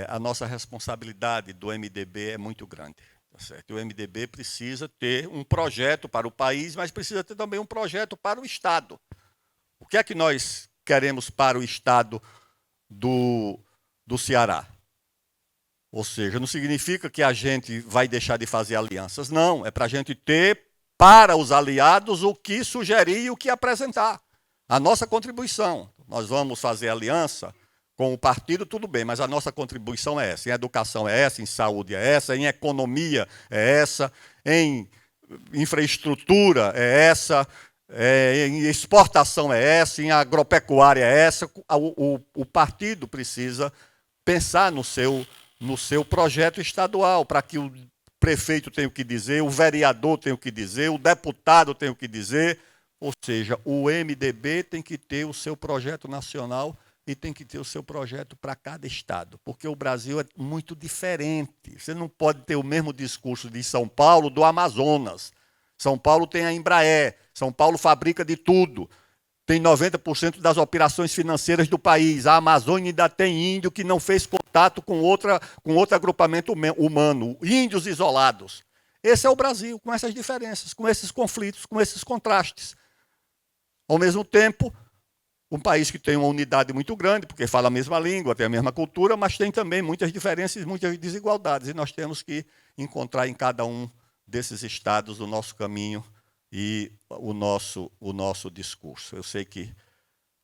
a nossa responsabilidade do MDB é muito grande. Tá certo? O MDB precisa ter um projeto para o país, mas precisa ter também um projeto para o Estado. O que é que nós queremos para o Estado do Ceará? Ou seja, não significa que a gente vai deixar de fazer alianças. Não, é para a gente ter para os aliados o que sugerir e o que apresentar. A nossa contribuição. Nós vamos fazer aliança com o partido, tudo bem, mas a nossa contribuição é essa. Em educação é essa, em saúde é essa, em economia é essa, em infraestrutura é essa, em exportação é essa, em agropecuária é essa. O partido precisa pensar no seu projeto estadual, para que o prefeito tenha o que dizer, o vereador tenha o que dizer, o deputado tenha o que dizer. Ou seja, o MDB tem que ter o seu projeto nacional e tem que ter o seu projeto para cada estado, porque o Brasil é muito diferente. Você não pode ter o mesmo discurso de São Paulo do Amazonas. São Paulo tem a Embraer, São Paulo fabrica de tudo. Tem 90% das operações financeiras do país. A Amazônia ainda tem índio que não fez contato com outro agrupamento humano, índios isolados. Esse é o Brasil, com essas diferenças, com esses conflitos, com esses contrastes. Ao mesmo tempo, um país que tem uma unidade muito grande, porque fala a mesma língua, tem a mesma cultura, mas tem também muitas diferenças e muitas desigualdades. E nós temos que encontrar em cada um desses estados o nosso caminho e o nosso discurso. Eu sei que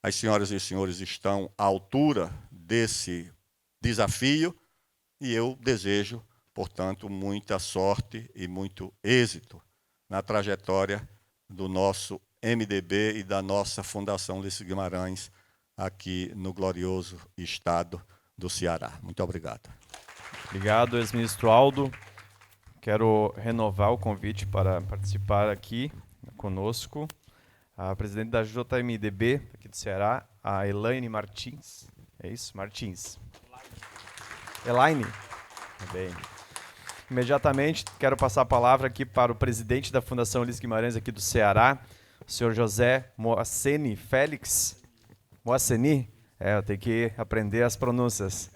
as senhoras e os senhores estão à altura desse desafio e eu desejo, portanto, muita sorte e muito êxito na trajetória do nosso MDB e da nossa Fundação Ulisses Guimarães aqui no glorioso estado do Ceará. Muito obrigado. Obrigado, ex-ministro Aldo. Quero renovar o convite para participar aqui conosco a presidente da JMDB aqui do Ceará, a Elaine Martins. É isso? Martins. Elaine? Bem. Imediatamente quero passar a palavra aqui para o presidente da Fundação Ulisses Guimarães aqui do Ceará, o senhor José Moaceni Félix. Moaceni? Eu tenho que aprender as pronúncias.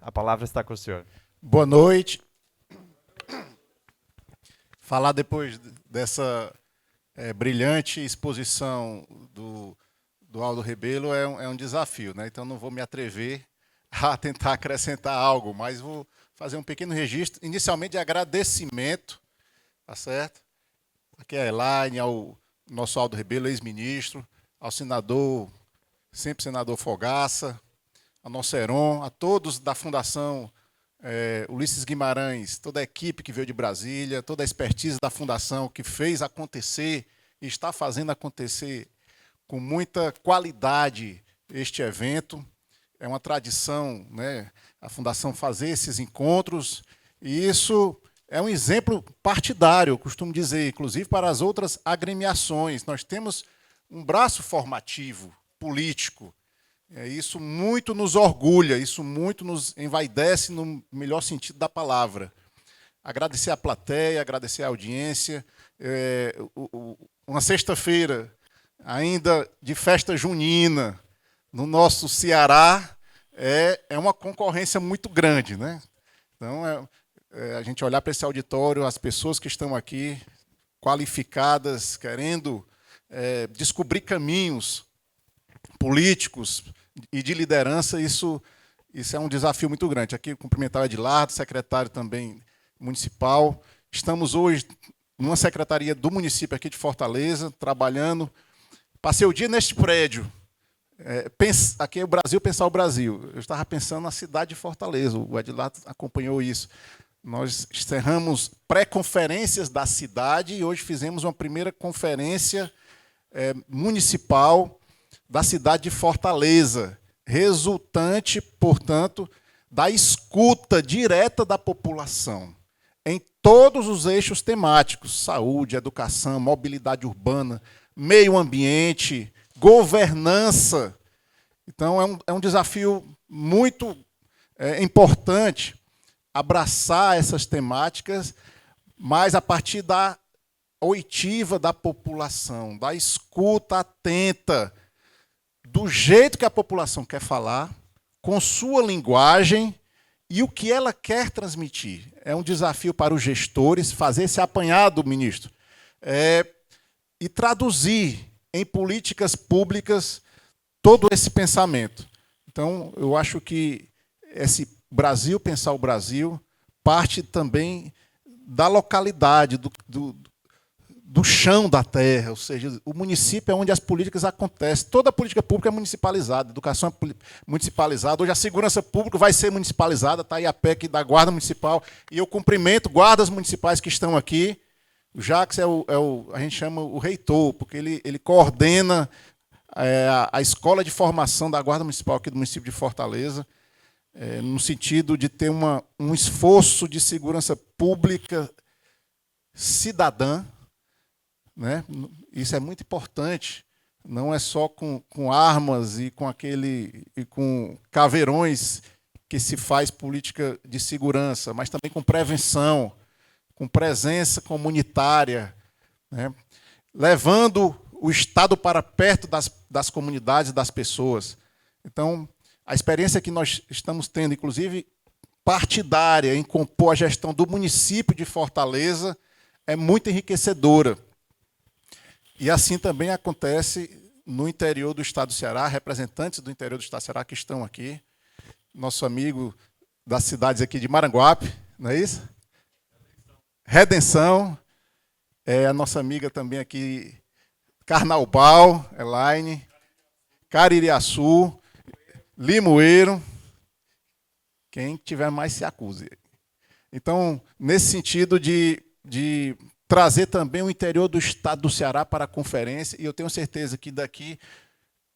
A palavra está com o senhor. Boa noite. Falar depois dessa brilhante exposição do Aldo Rebelo é um desafio, né? Então não vou me atrever a tentar acrescentar algo, mas vou fazer um pequeno registro, inicialmente de agradecimento, tá certo? Aqui é a Elaine, ao nosso Aldo Rebelo, ex-ministro, ao senador, sempre senador Fogaça, ao nosso Heron, a todos da Fundação Ulisses Guimarães, toda a equipe que veio de Brasília, toda a expertise da Fundação que fez acontecer e está fazendo acontecer com muita qualidade este evento. É uma tradição, né, a Fundação fazer esses encontros, e isso é um exemplo partidário, eu costumo dizer, inclusive para as outras agremiações. Nós temos um braço formativo, político, Isso muito nos orgulha, isso muito nos envaidece no melhor sentido da palavra. Agradecer à plateia, agradecer à audiência. Uma sexta-feira, ainda de festa junina, no nosso Ceará, é uma concorrência muito grande, né? Então, a gente olhar para esse auditório, as pessoas que estão aqui, qualificadas, querendo descobrir caminhos políticos e de liderança, isso é um desafio muito grande. Aqui, cumprimentar o Edilardo, secretário também municipal. Estamos hoje numa secretaria do município aqui de Fortaleza, trabalhando. Passei o dia neste prédio. Aqui é o Brasil, pensar o Brasil. Eu estava pensando na cidade de Fortaleza, o Edilardo acompanhou isso. Nós encerramos pré-conferências da cidade e hoje fizemos uma primeira conferência municipal da cidade de Fortaleza, resultante, portanto, da escuta direta da população em todos os eixos temáticos: saúde, educação, mobilidade urbana, meio ambiente, governança. Então, é um desafio muito importante abraçar essas temáticas, mas a partir da oitiva da população, da escuta atenta, do jeito que a população quer falar, com sua linguagem e o que ela quer transmitir. É um desafio para os gestores fazer esse apanhado, ministro, e traduzir em políticas públicas todo esse pensamento. Então, eu acho que esse Brasil, pensar o Brasil, parte também da localidade, do chão da terra, ou seja, o município é onde as políticas acontecem. Toda a política pública é municipalizada, a educação é municipalizada, hoje a segurança pública vai ser municipalizada, está aí a PEC da Guarda Municipal, e eu cumprimento guardas municipais que estão aqui. O Jacques a gente chama o reitor, porque ele coordena a escola de formação da Guarda Municipal aqui do município de Fortaleza, no sentido de ter um esforço de segurança pública cidadã, né? Isso é muito importante. Não é só com armas e com caveirões que se faz política de segurança, mas também com prevenção, com presença comunitária, né? Levando o Estado para perto das comunidades, das pessoas. Então, a experiência que nós estamos tendo, inclusive partidária, em compor a gestão do município de Fortaleza, é muito enriquecedora. E assim também acontece no interior do estado do Ceará, representantes do interior do estado do Ceará que estão aqui, nosso amigo das cidades aqui de Maranguape, não é isso? Redenção, a nossa amiga também aqui, Carnaubal, Elaine, Caririaçu, Limoeiro, quem tiver mais se acuse. Então, nesse sentido de trazer também o interior do estado do Ceará para a conferência, e eu tenho certeza que daqui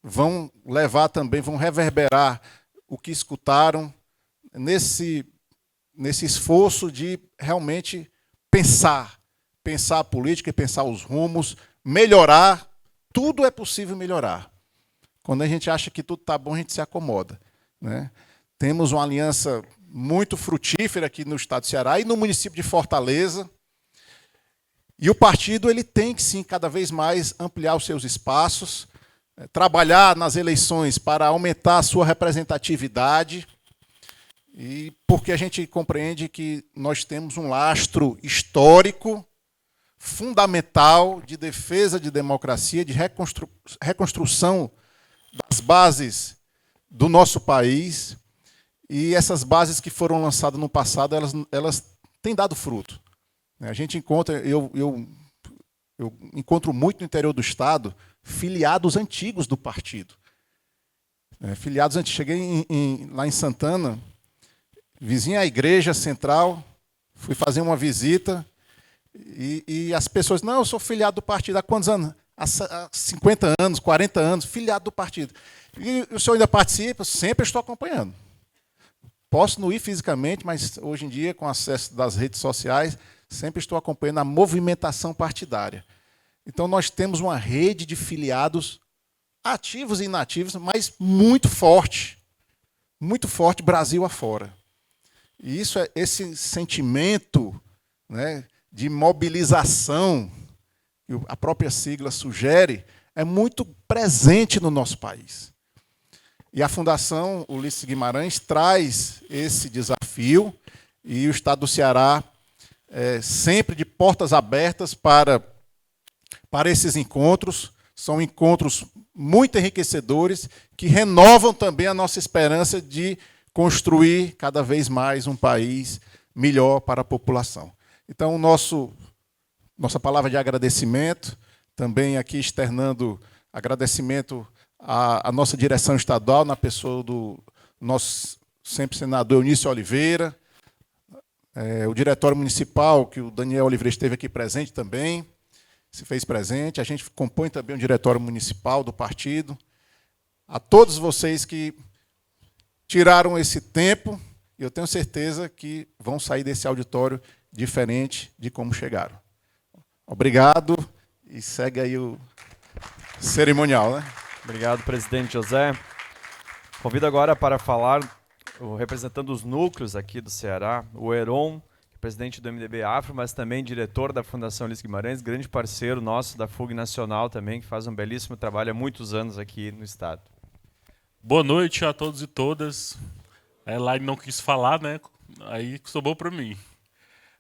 vão levar também, vão reverberar o que escutaram nesse esforço de realmente pensar a política e pensar os rumos, melhorar. Tudo é possível melhorar. Quando a gente acha que tudo está bom, a gente se acomoda, né? Temos uma aliança muito frutífera aqui no estado do Ceará e no município de Fortaleza. E o partido ele tem que, sim, cada vez mais ampliar os seus espaços, trabalhar nas eleições para aumentar a sua representatividade, e porque a gente compreende que nós temos um lastro histórico fundamental de defesa de democracia, de reconstrução das bases do nosso país, e essas bases que foram lançadas no passado, elas têm dado fruto. A gente encontra, eu encontro muito no interior do estado filiados antigos do partido. Filiados antigos. Cheguei lá em Santana, vizinha à igreja central, fui fazer uma visita e as pessoas, não, eu sou filiado do partido. Há quantos anos? Há 50 anos, 40 anos, filiado do partido. E o senhor ainda participa? Sempre estou acompanhando. Posso não ir fisicamente, mas hoje em dia, com acesso das redes sociais, sempre estou acompanhando a movimentação partidária. Então, nós temos uma rede de filiados ativos e inativos, mas muito forte Brasil afora. E esse sentimento, né, de mobilização, que a própria sigla sugere, é muito presente no nosso país. E a Fundação Ulisses Guimarães traz esse desafio, e o Estado do Ceará sempre de portas abertas para esses encontros. São encontros muito enriquecedores, que renovam também a nossa esperança de construir cada vez mais um país melhor para a população. Então, nossa palavra de agradecimento, também aqui externando agradecimento à nossa direção estadual, na pessoa do nosso sempre senador Eunício Oliveira, o diretório municipal, que o Daniel Oliveira esteve aqui presente também, se fez presente. A gente compõe também o diretório municipal do partido. A todos vocês que tiraram esse tempo, eu tenho certeza que vão sair desse auditório diferente de como chegaram. Obrigado, e segue aí o cerimonial, né? Obrigado, presidente José. Convido agora para falar representando os núcleos aqui do Ceará, o Heron, presidente do MDB Afro, mas também diretor da Fundação Ulisses Guimarães, grande parceiro nosso da FUG Nacional também, que faz um belíssimo trabalho há muitos anos aqui no Estado. Boa noite a todos e todas. Lá ele não quis falar, né? Aí sobrou para mim.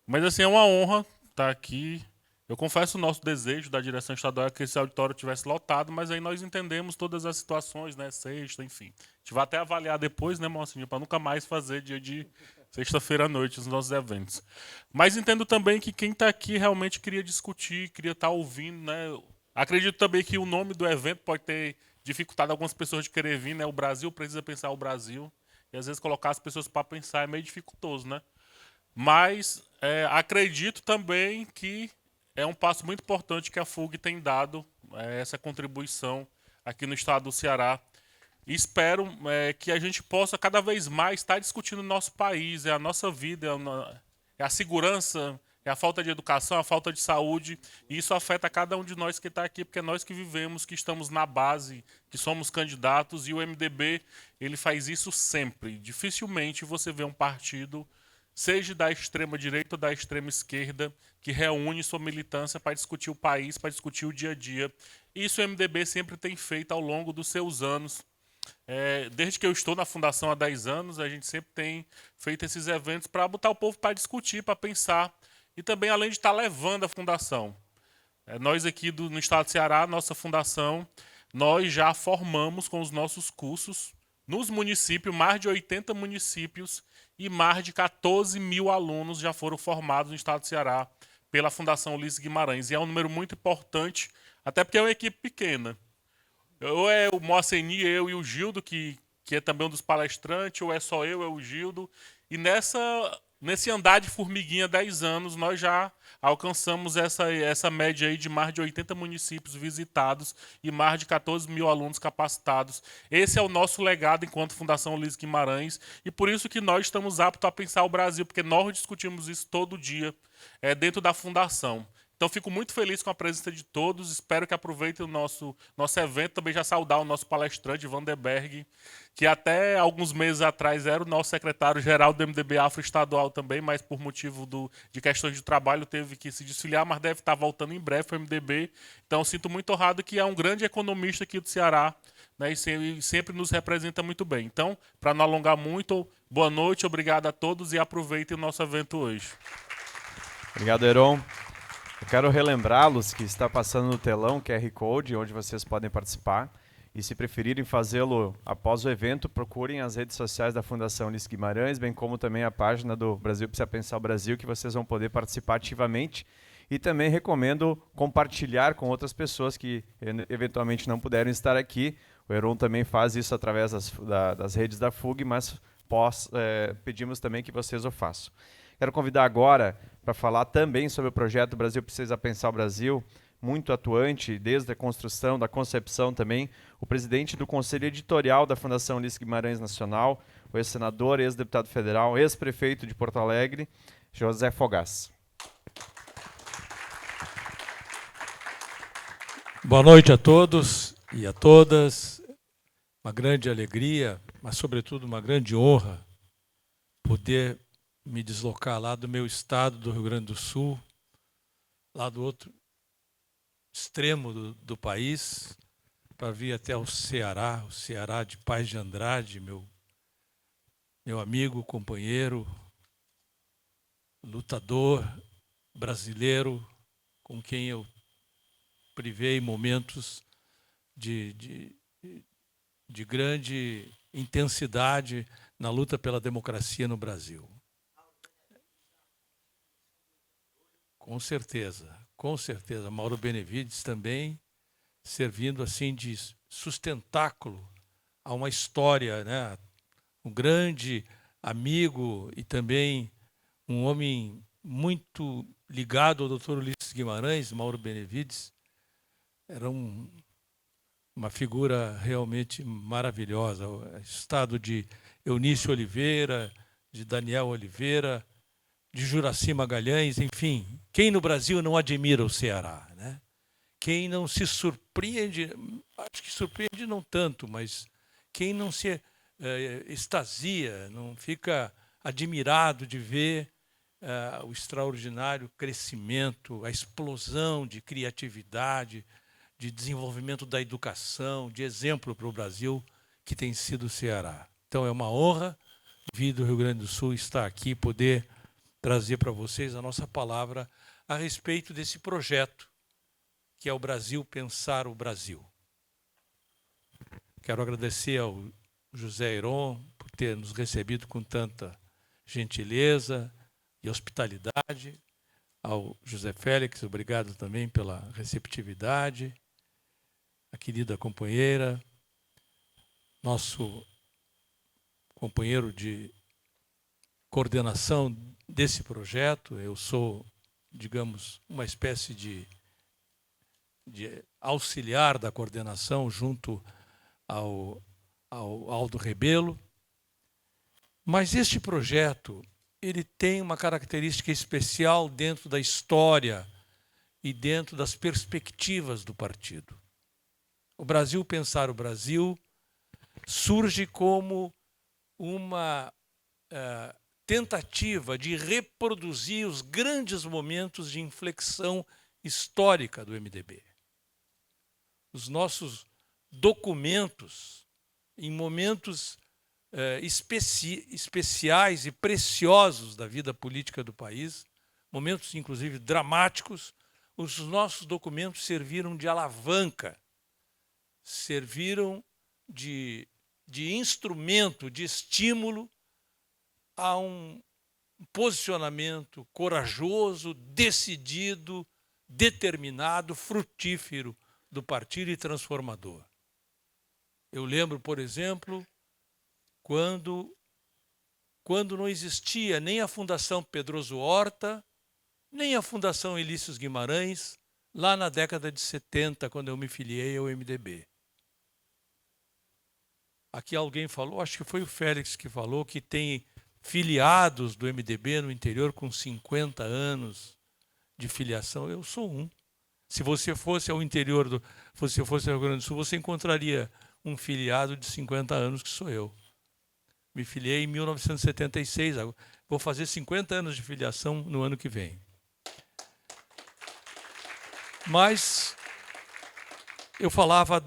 Mas assim, é uma honra estar aqui. Eu confesso o nosso desejo da direção estadual é que esse auditório tivesse lotado, mas aí nós entendemos todas as situações, né? Sexta, enfim. A gente vai até avaliar depois, né, Monsenhor, para nunca mais fazer dia de sexta-feira à noite os nossos eventos. Mas entendo também que quem está aqui realmente queria discutir, queria estar ouvindo, né? Acredito também que o nome do evento pode ter dificultado algumas pessoas de querer vir, né? O Brasil precisa pensar o Brasil. E às vezes colocar as pessoas para pensar é meio dificultoso, né? Mas acredito também que é um passo muito importante que a FUG tem dado, essa contribuição aqui no estado do Ceará. E espero que a gente possa cada vez mais estar discutindo o nosso país, a nossa vida, a segurança, a falta de educação, a falta de saúde. E isso afeta cada um de nós que está aqui, porque é nós que vivemos, que estamos na base, que somos candidatos. E o MDB ele faz isso sempre. Dificilmente você vê um partido, seja da extrema-direita ou da extrema-esquerda, que reúne sua militância para discutir o país, para discutir o dia a dia. Isso o MDB sempre tem feito ao longo dos seus anos. Desde que eu estou na Fundação há 10 anos, a gente sempre tem feito esses eventos para botar o povo para discutir, para pensar, e também além de estar levando a Fundação. Nós aqui no estado do Ceará, nossa Fundação, nós já formamos com os nossos cursos, nos municípios, mais de 80 municípios, e mais de 14 mil alunos já foram formados no estado do Ceará pela Fundação Ulisses Guimarães. E é um número muito importante, até porque é uma equipe pequena. Ou é o Moaceni, eu e o Gildo, que é também um dos palestrantes, ou é só eu, é o Gildo. E nesse andar de formiguinha 10 anos, nós já alcançamos essa média aí de mais de 80 municípios visitados e mais de 14 mil alunos capacitados. Esse é o nosso legado enquanto Fundação Ulisses Guimarães, e por isso que nós estamos aptos a pensar o Brasil, porque nós discutimos isso todo dia dentro da Fundação. Então, fico muito feliz com a presença de todos. Espero que aproveitem o nosso evento. Também já saudar o nosso palestrante, Vanderberg, que até alguns meses atrás era o nosso secretário-geral do MDB Afro estadual também, mas por motivo de questões de trabalho teve que se desfiliar, mas deve estar voltando em breve para o MDB. Então, sinto muito honrado que é um grande economista aqui do Ceará, né, e sempre nos representa muito bem. Então, para não alongar muito, boa noite, obrigado a todos e aproveitem o nosso evento hoje. Obrigado, Heron. Eu quero relembrá-los que está passando no telão QR Code, onde vocês podem participar. E se preferirem fazê-lo após o evento, procurem as redes sociais da Fundação Ulisses Guimarães, bem como também a página do Brasil Precisa Pensar o Brasil, que vocês vão poder participar ativamente. E também recomendo compartilhar com outras pessoas que eventualmente não puderam estar aqui. O Heron também faz isso através das redes da FUG, mas pedimos também que vocês o façam. Quero convidar agora para falar também sobre o projeto Brasil Precisa Pensar o Brasil, muito atuante desde a construção, da concepção também, o presidente do Conselho Editorial da Fundação Ulisses Guimarães Nacional, o ex-senador, ex-deputado federal, ex-prefeito de Porto Alegre, José Fogás. Boa noite a todos. e a todas. Uma grande alegria, mas, sobretudo, uma grande honra poder me deslocar lá do meu estado, do Rio Grande do Sul, lá do outro extremo do país, para vir até o Ceará de Paz de Andrade, meu amigo, companheiro, lutador brasileiro, com quem eu privei momentos de grande intensidade na luta pela democracia no Brasil. Com certeza. Mauro Benevides também servindo assim de sustentáculo a uma história, né? Um grande amigo e também um homem muito ligado ao Dr. Ulisses Guimarães, Mauro Benevides. Era uma figura realmente maravilhosa. O estado de Eunício Oliveira, de Daniel Oliveira, de Juraci Magalhães, enfim. Quem no Brasil não admira o Ceará, né? Quem não se surpreende, acho que surpreende não tanto, mas quem não se extasia, não fica admirado de ver o extraordinário crescimento, a explosão de criatividade, de desenvolvimento da educação, de exemplo para o Brasil, que tem sido o Ceará. Então é uma honra vir do Rio Grande do Sul, estar aqui, poder trazer para vocês a nossa palavra a respeito desse projeto, que é o Brasil Pensar o Brasil. Quero agradecer ao José Heron por ter nos recebido com tanta gentileza e hospitalidade, ao José Félix, obrigado também pela receptividade, a querida companheira, nosso companheiro de coordenação desse projeto. Eu sou, digamos, uma espécie de auxiliar da coordenação junto ao Aldo Rebelo. Mas este projeto, ele tem uma característica especial dentro da história e dentro das perspectivas do partido. O Brasil Pensar o Brasil surge como uma tentativa de reproduzir os grandes momentos de inflexão histórica do MDB. Os nossos documentos, em momentos especiais e preciosos da vida política do país, momentos inclusive dramáticos, os nossos documentos serviram de alavanca, serviram de instrumento, de estímulo a um posicionamento corajoso, decidido, determinado, frutífero do partido e transformador. Eu lembro, por exemplo, quando não existia nem a Fundação Pedroso Horta, nem a Fundação Ulisses Guimarães, lá na década de 70, quando eu me filiei ao MDB. Aqui alguém falou, acho que foi o Félix que falou, que tem filiados do MDB no interior com 50 anos de filiação. Eu sou um. Se você fosse ao interior, se você fosse ao Rio Grande do Sul, você encontraria um filiado de 50 anos, que sou eu. Me filiei em 1976, vou fazer 50 anos de filiação no ano que vem. Mas eu falava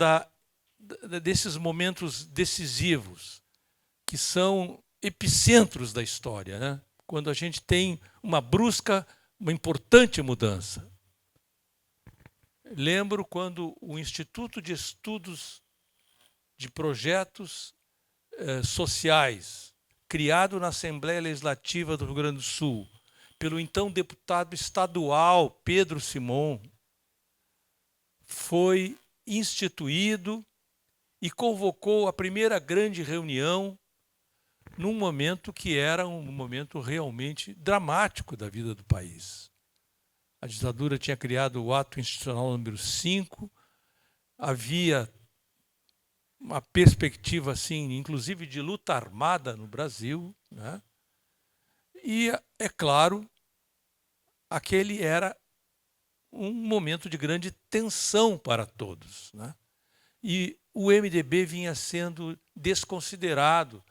desses momentos decisivos, que são epicentros da história, né? Quando a gente tem uma importante mudança. Lembro quando o Instituto de Estudos de Projetos Sociais, criado na Assembleia Legislativa do Rio Grande do Sul, pelo então deputado estadual Pedro Simon, foi instituído e convocou a primeira grande reunião num momento que era um momento realmente dramático da vida do país. A ditadura tinha criado o Ato Institucional número 5, havia uma perspectiva, assim, inclusive de luta armada no Brasil, né? E, é claro, aquele era um momento de grande tensão para todos, né? E o MDB vinha sendo desconsiderado.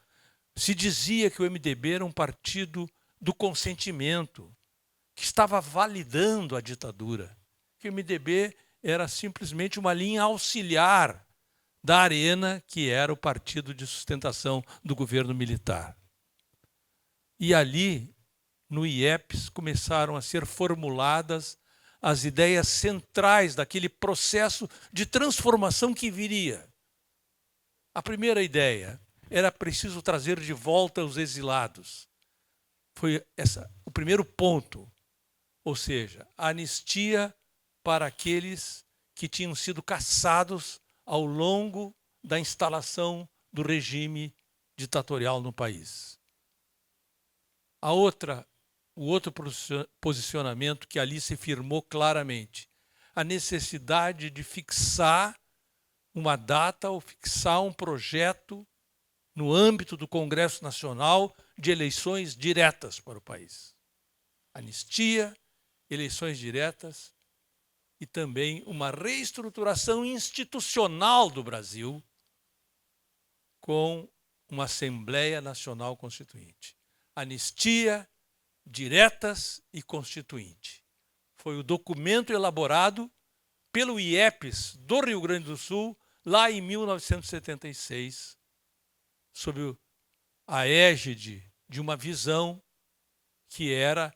Se dizia que o MDB era um partido do consentimento, que estava validando a ditadura, que o MDB era simplesmente uma linha auxiliar da Arena, que era o partido de sustentação do governo militar. E ali, no IEPS, começaram a ser formuladas as ideias centrais daquele processo de transformação que viria. A primeira ideia era preciso trazer de volta os exilados. Foi o primeiro ponto, ou seja, a anistia para aqueles que tinham sido caçados ao longo da instalação do regime ditatorial no país. O outro posicionamento que ali se firmou claramente, a necessidade de fixar uma data ou fixar um projeto no âmbito do Congresso Nacional de eleições diretas para o país. Anistia, eleições diretas e também uma reestruturação institucional do Brasil com uma Assembleia Nacional Constituinte. Anistia, diretas e constituinte. Foi o documento elaborado pelo IEPS do Rio Grande do Sul, lá em 1976, sob a égide de uma visão que era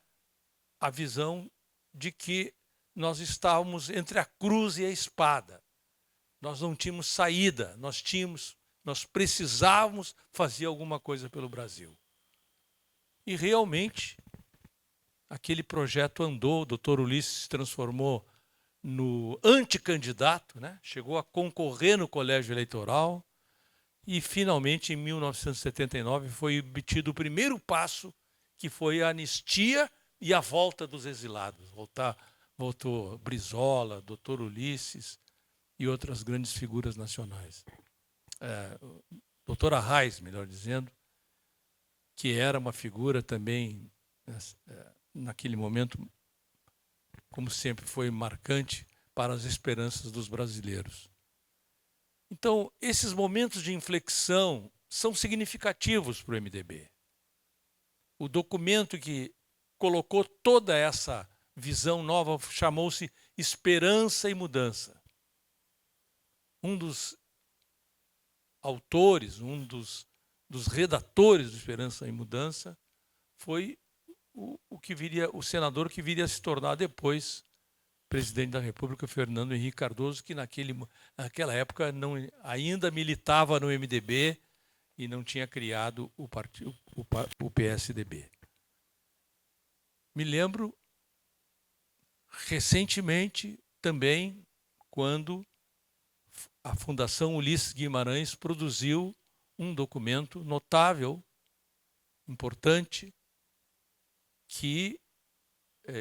a visão de que nós estávamos entre a cruz e a espada. Nós não tínhamos saída, nós precisávamos fazer alguma coisa pelo Brasil. E realmente, aquele projeto andou, o doutor Ulisses se transformou no anticandidato, né? Chegou a concorrer no colégio eleitoral e, finalmente, em 1979, foi obtido o primeiro passo, que foi a anistia e a volta dos exilados. Voltou Brizola, doutor Ulisses e outras grandes figuras nacionais. Doutor Arraes, melhor dizendo, que era uma figura também, naquele momento, como sempre, foi marcante para as esperanças dos brasileiros. Então, esses momentos de inflexão são significativos para o MDB. O documento que colocou toda essa visão nova chamou-se Esperança e Mudança. Um dos autores, um dos redatores do Esperança e Mudança foi o senador que viria a se tornar depois presidente da República, Fernando Henrique Cardoso, que naquela época ainda militava no MDB e não tinha criado o PSDB. Me lembro recentemente também quando a Fundação Ulisses Guimarães produziu um documento notável, importante, que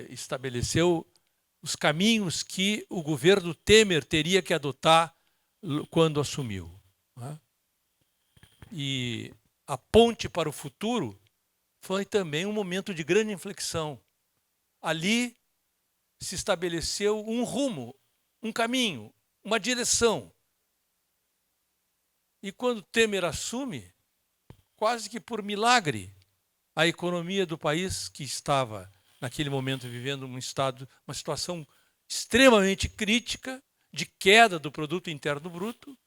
estabeleceu os caminhos que o governo Temer teria que adotar quando assumiu. Né? E a ponte para o futuro foi também um momento de grande inflexão. Ali se estabeleceu um rumo, um caminho, uma direção. E quando Temer assume, quase que por milagre, a economia do país, que estava naquele momento vivendo uma situação extremamente crítica de queda do produto interno bruto,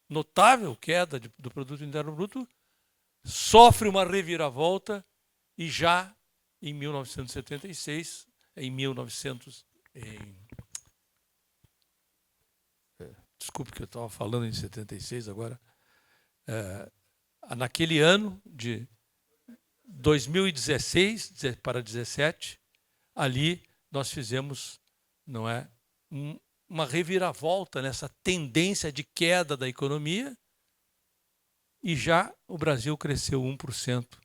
notável queda do produto interno bruto, sofre uma reviravolta e já em 1976, desculpe que eu estava falando em 76 agora, naquele ano de 2016 para 2017, ali nós fizemos, uma reviravolta nessa tendência de queda da economia e já o Brasil cresceu 1%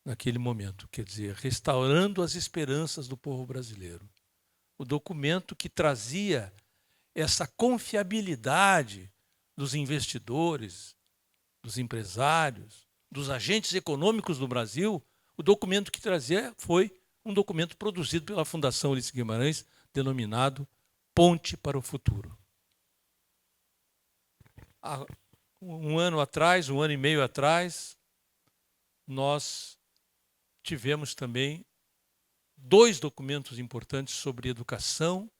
naquele momento, quer dizer, restaurando as esperanças do povo brasileiro. O documento que trazia essa confiabilidade dos investidores, dos empresários, dos agentes econômicos do Brasil, o documento que trazia foi um documento produzido pela Fundação Ulisses Guimarães, denominado Ponte para o Futuro. há um ano atrás, um ano e meio atrás, nós tivemos também 2 documentos importantes sobre educação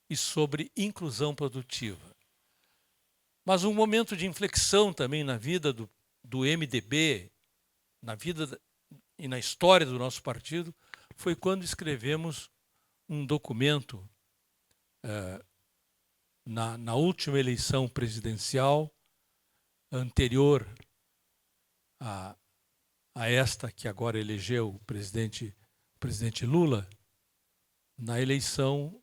e sobre inclusão produtiva. Mas um momento de inflexão também na vida do MDB, na vida e na história do nosso partido, foi quando escrevemos um documento na última eleição presidencial, anterior a esta que agora elegeu o presidente Lula, na eleição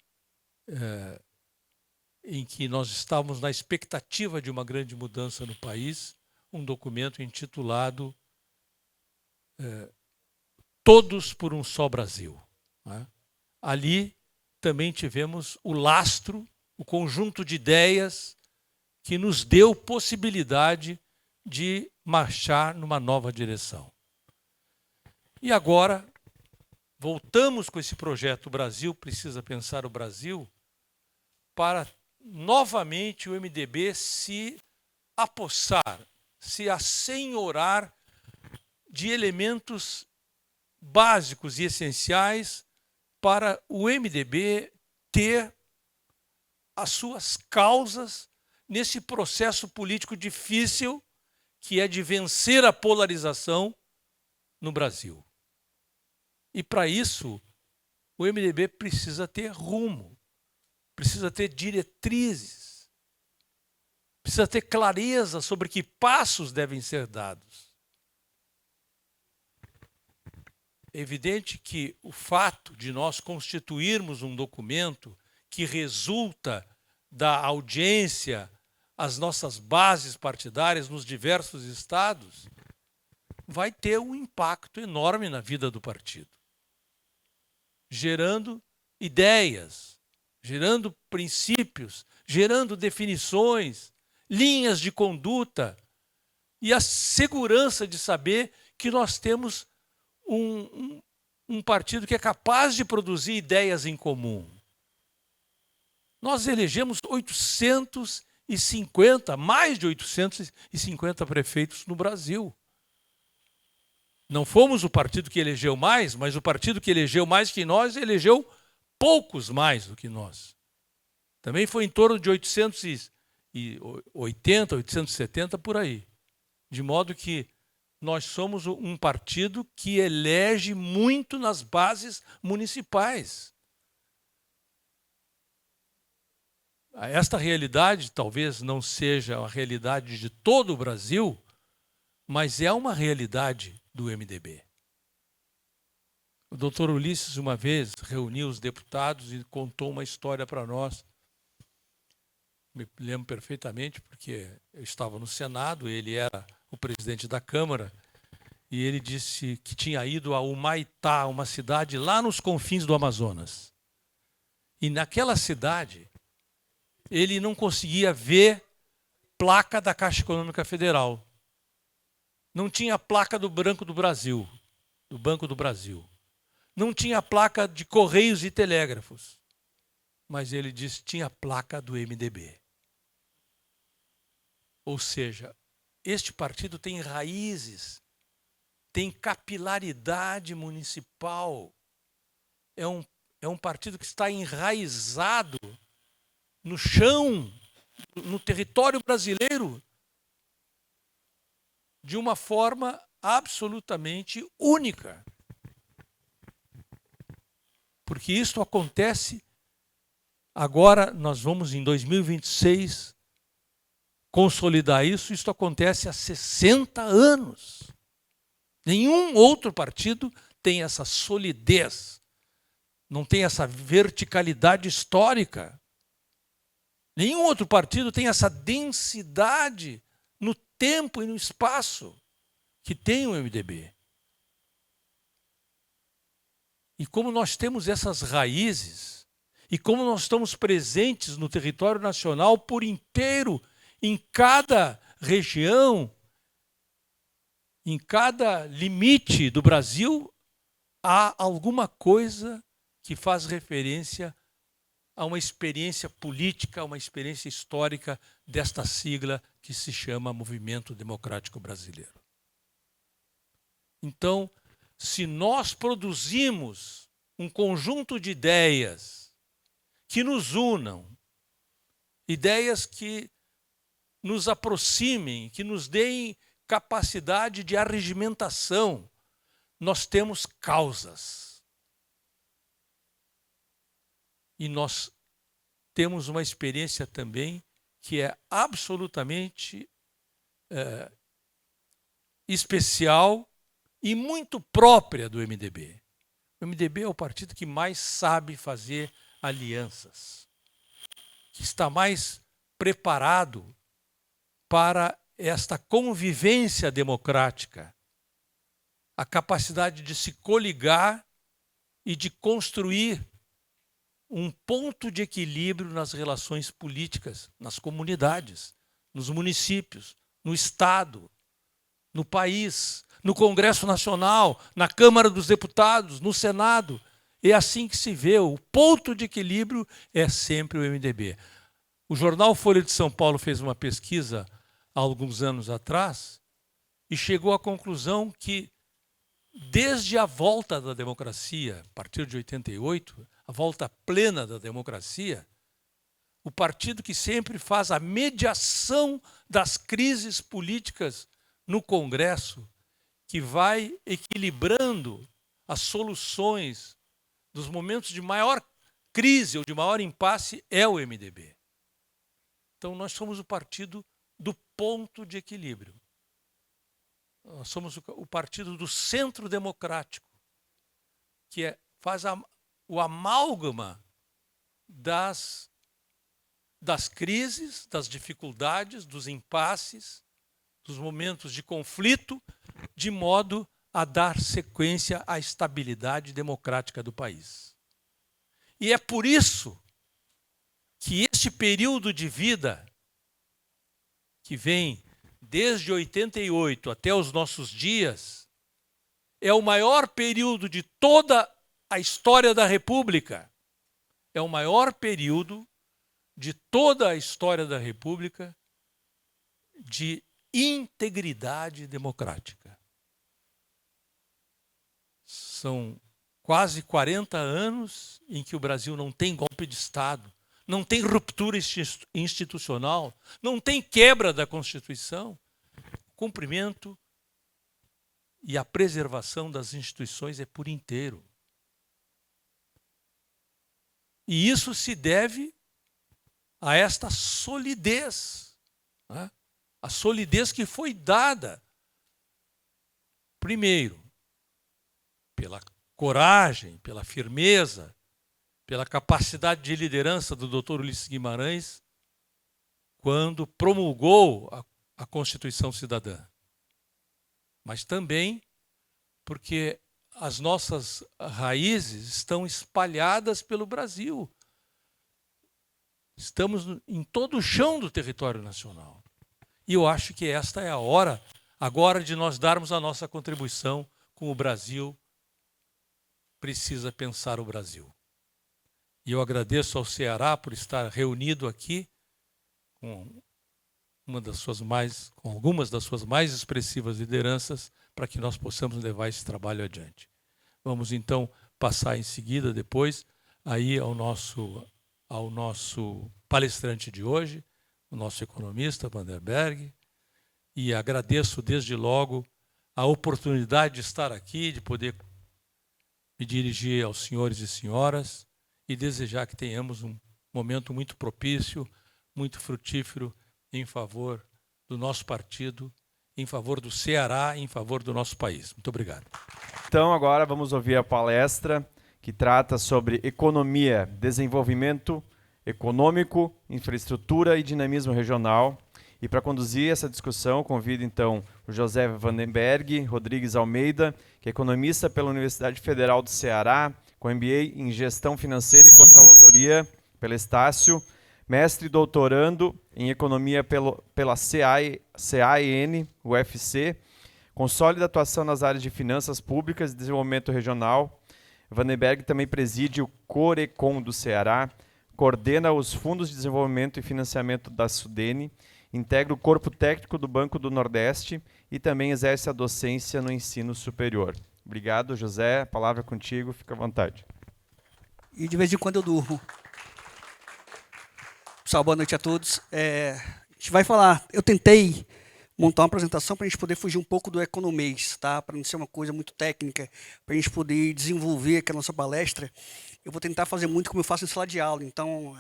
em que nós estávamos na expectativa de uma grande mudança no país, um documento intitulado Todos por um Só Brasil. Né? Ali também tivemos o lastro, o conjunto de ideias que nos deu possibilidade de marchar numa nova direção. E agora, voltamos com esse projeto Brasil Precisa Pensar o Brasil para novamente o MDB se apossar, se assenhorar de elementos básicos e essenciais para o MDB ter as suas causas nesse processo político difícil que é de vencer a polarização no Brasil. E para isso, o MDB precisa ter rumo, precisa ter diretrizes, precisa ter clareza sobre que passos devem ser dados. É evidente que o fato de nós constituirmos um documento que resulta da audiência às nossas bases partidárias nos diversos estados vai ter um impacto enorme na vida do partido, gerando ideias, gerando princípios, gerando definições, linhas de conduta e a segurança de saber que nós temos um partido que é capaz de produzir ideias em comum. Nós elegemos mais de 850 prefeitos no Brasil. Não fomos o partido que elegeu mais, mas o partido que elegeu mais que nós elegeu poucos mais do que nós. Também foi em torno de 880, 870 por aí. De modo que nós somos um partido que elege muito nas bases municipais. Esta realidade talvez não seja a realidade de todo o Brasil, mas é uma realidade do MDB. O doutor Ulisses, uma vez, reuniu os deputados e contou uma história para nós. Me lembro perfeitamente, porque eu estava no Senado, ele era o presidente da Câmara, e ele disse que tinha ido a Humaitá, uma cidade lá nos confins do Amazonas. E naquela cidade, ele não conseguia ver placa da Caixa Econômica Federal. Não tinha placa do Banco do Brasil. Não tinha placa de Correios e Telégrafos. Mas ele disse que tinha placa do MDB. Ou seja, este partido tem raízes, tem capilaridade municipal. É um partido que está enraizado no chão, no território brasileiro, de uma forma absolutamente única. Porque isto acontece, agora nós vamos em 2026 consolidar isso, isto acontece há 60 anos. Nenhum outro partido tem essa solidez, não tem essa verticalidade histórica. Nenhum outro partido tem essa densidade no tempo e no espaço que tem o MDB. E como nós temos essas raízes, e como nós estamos presentes no território nacional por inteiro, em cada região, em cada limite do Brasil, há alguma coisa que faz referência a uma experiência política, a uma experiência histórica desta sigla que se chama Movimento Democrático Brasileiro. Então, se nós produzimos um conjunto de ideias que nos unam, ideias que nos aproximem, que nos deem capacidade de arregimentação, nós temos causas. E nós temos uma experiência também que é absolutamente especial e muito própria do MDB. O MDB é o partido que mais sabe fazer alianças, que está mais preparado para esta convivência democrática, a capacidade de se coligar e de construir um ponto de equilíbrio nas relações políticas, nas comunidades, nos municípios, no Estado, no país, no Congresso Nacional, na Câmara dos Deputados, no Senado. É assim que se vê. O ponto de equilíbrio é sempre o MDB. O jornal Folha de São Paulo fez uma pesquisa há alguns anos atrás e chegou à conclusão que, desde a volta da democracia, a partir de 88, a volta plena da democracia, o partido que sempre faz a mediação das crises políticas no Congresso, que vai equilibrando as soluções dos momentos de maior crise ou de maior impasse, é o MDB. Então, nós somos o partido do ponto de equilíbrio. Nós somos o partido do centro democrático, que faz o amálgama das crises, das dificuldades, dos impasses, dos momentos de conflito, de modo a dar sequência à estabilidade democrática do país. E é por isso que este período de vida, que vem desde 88 até os nossos dias, é o maior período de toda a história da República. É o maior período de toda a história da República de integridade democrática. São quase 40 anos em que o Brasil não tem golpe de Estado, não tem ruptura institucional, não tem quebra da Constituição. O cumprimento e a preservação das instituições é por inteiro. E isso se deve a esta solidez, né? A solidez que foi dada, primeiro, pela coragem, pela firmeza, pela capacidade de liderança do Dr. Ulisses Guimarães, quando promulgou a Constituição Cidadã. Mas também porque as nossas raízes estão espalhadas pelo Brasil. Estamos em todo o chão do território nacional. E eu acho que esta é a hora agora de nós darmos a nossa contribuição com o Brasil. Precisa pensar o Brasil. E eu agradeço ao Ceará por estar reunido aqui com algumas das suas mais expressivas lideranças para que nós possamos levar esse trabalho adiante. Vamos então passar em seguida, depois, aí ao nosso palestrante de hoje, o nosso economista, Vanderberg, e agradeço desde logo a oportunidade de estar aqui, de poder me dirigir aos senhores e senhoras e desejar que tenhamos um momento muito propício, muito frutífero em favor do nosso partido, em favor do Ceará, em favor do nosso país. Muito obrigado. Então, agora vamos ouvir a palestra que trata sobre economia, desenvolvimento econômico, infraestrutura e dinamismo regional. E para conduzir essa discussão, convido então o José Vandenberg Rodrigues Almeida, que é economista pela Universidade Federal do Ceará, com MBA em Gestão Financeira e Controladoria pela Estácio, mestre e doutorando em Economia pela CAEN, UFC, com sólida atuação nas áreas de finanças públicas e desenvolvimento regional. Vandenberg também preside o Corecon do Ceará, coordena os fundos de desenvolvimento e financiamento da SUDENE, integra o corpo técnico do Banco do Nordeste e também exerce a docência no ensino superior. Obrigado, José. A palavra é contigo, fica à vontade. E de vez em quando eu durmo. Pessoal, boa noite a todos. A gente vai falar, eu tentei montar uma apresentação para a gente poder fugir um pouco do economês, tá? Para não ser uma coisa muito técnica, para a gente poder desenvolver aqui a nossa palestra. Eu vou tentar fazer muito como eu faço em sala de aula, então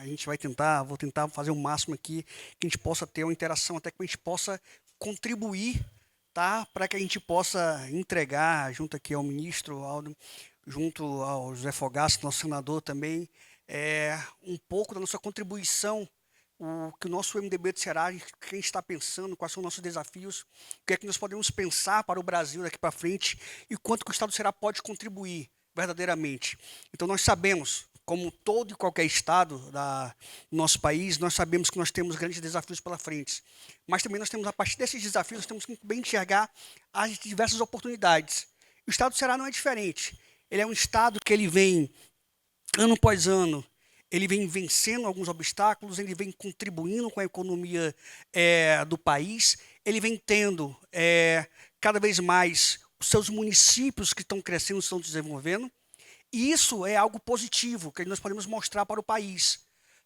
vou tentar fazer o máximo aqui, que a gente possa ter uma interação, até que a gente possa contribuir, tá? Para que a gente possa entregar, junto aqui ao ministro Aldo, junto ao José Fogaça, nosso senador também, um pouco da nossa contribuição, o que o nosso MDB do Ceará, o que a gente está pensando, quais são os nossos desafios, o que é que nós podemos pensar para o Brasil daqui para frente e quanto que o Estado do Ceará pode contribuir verdadeiramente. Então nós sabemos, como todo e qualquer estado do nosso país, nós sabemos que nós temos grandes desafios pela frente. Mas também nós temos, a partir desses desafios, nós temos que bem enxergar as diversas oportunidades. O Estado do Ceará não é diferente. Ele é um estado que ele vem, ano após ano, ele vem vencendo alguns obstáculos, ele vem contribuindo com a economia do país, ele vem tendo cada vez mais os seus municípios que estão crescendo, estão desenvolvendo, e isso é algo positivo, que nós podemos mostrar para o país.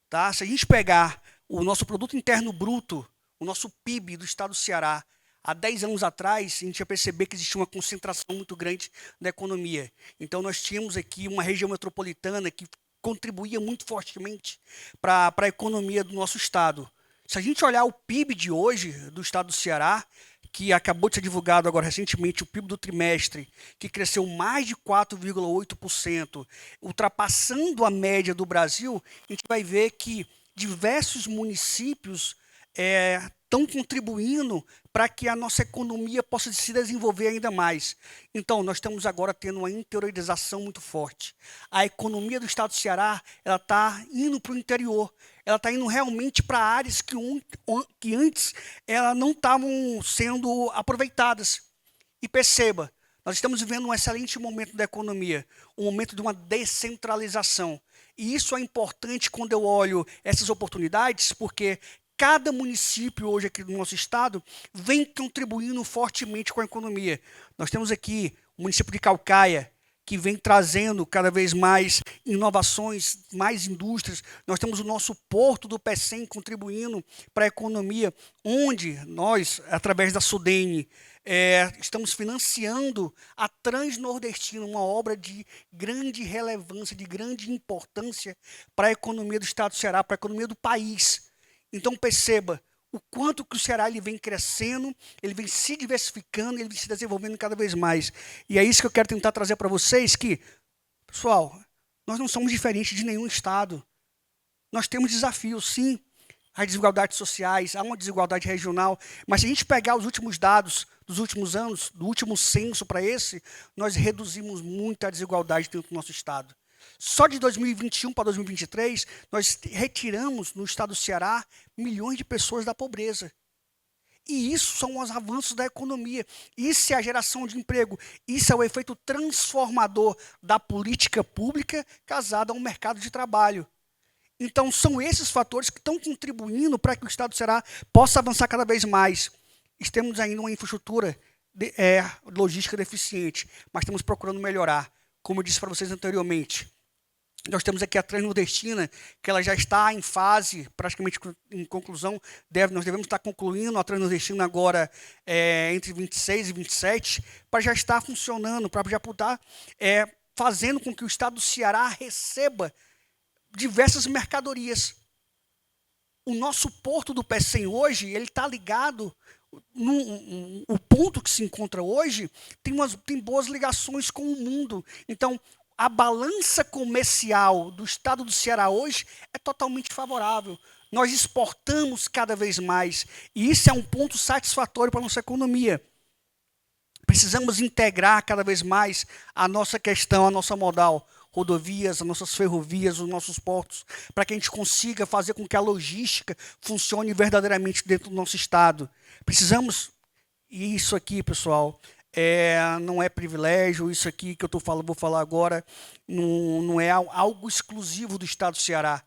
Tá? Se a gente pegar o nosso produto interno bruto, o nosso PIB do estado do Ceará, há 10 anos atrás, a gente ia perceber que existia uma concentração muito grande da economia. Então, nós tínhamos aqui uma região metropolitana que contribuía muito fortemente para a economia do nosso estado. Se a gente olhar o PIB de hoje do estado do Ceará, que acabou de ser divulgado agora recentemente, o PIB do trimestre, que cresceu mais de 4,8%, ultrapassando a média do Brasil, a gente vai ver que diversos municípios estão contribuindo para que a nossa economia possa se desenvolver ainda mais. Então, nós estamos agora tendo uma interiorização muito forte. A economia do estado do Ceará está indo para o interior, ela está indo realmente para áreas que antes ela não estavam sendo aproveitadas. E perceba, nós estamos vivendo um excelente momento da economia, um momento de uma descentralização. E isso é importante quando eu olho essas oportunidades, porque cada município hoje aqui do nosso estado vem contribuindo fortemente com a economia. Nós temos aqui o município de Caucaia, que vem trazendo cada vez mais inovações, mais indústrias. Nós temos o nosso Porto do Pecém contribuindo para a economia, onde nós, através da SUDENE, estamos financiando a Transnordestina, uma obra de grande relevância, de grande importância para a economia do estado do Ceará, para a economia do país. Então perceba o quanto que o Ceará ele vem crescendo, ele vem se diversificando, ele vem se desenvolvendo cada vez mais. E é isso que eu quero tentar trazer para vocês, que, pessoal, nós não somos diferentes de nenhum estado. Nós temos desafios, sim, as desigualdades sociais, há uma desigualdade regional, mas se a gente pegar os últimos dados dos últimos anos, do último censo para esse, nós reduzimos muito a desigualdade dentro do nosso estado. Só de 2021 para 2023, nós retiramos no estado do Ceará milhões de pessoas da pobreza. E isso são os avanços da economia. Isso é a geração de emprego. Isso é o efeito transformador da política pública casada ao mercado de trabalho. Então, são esses fatores que estão contribuindo para que o estado do Ceará possa avançar cada vez mais. Temos ainda uma infraestrutura logística deficiente, mas estamos procurando melhorar. Como eu disse para vocês anteriormente, nós temos aqui a Transnordestina, que ela já está em fase, praticamente em conclusão, nós devemos estar concluindo a Transnordestina agora entre 26 e 27, para já estar funcionando, para já estar fazendo com que o estado do Ceará receba diversas mercadorias. O nosso Porto do Pecém hoje, ele está ligado, o ponto que se encontra hoje, tem boas ligações com o mundo. Então, a balança comercial do estado do Ceará hoje é totalmente favorável. Nós exportamos cada vez mais. E isso é um ponto satisfatório para a nossa economia. Precisamos integrar cada vez mais a nossa questão, a nossa modal, rodovias, as nossas ferrovias, os nossos portos, para que a gente consiga fazer com que a logística funcione verdadeiramente dentro do nosso estado. Precisamos, e isso aqui, pessoal, não é privilégio, isso aqui que eu vou falar agora, não é algo exclusivo do estado do Ceará.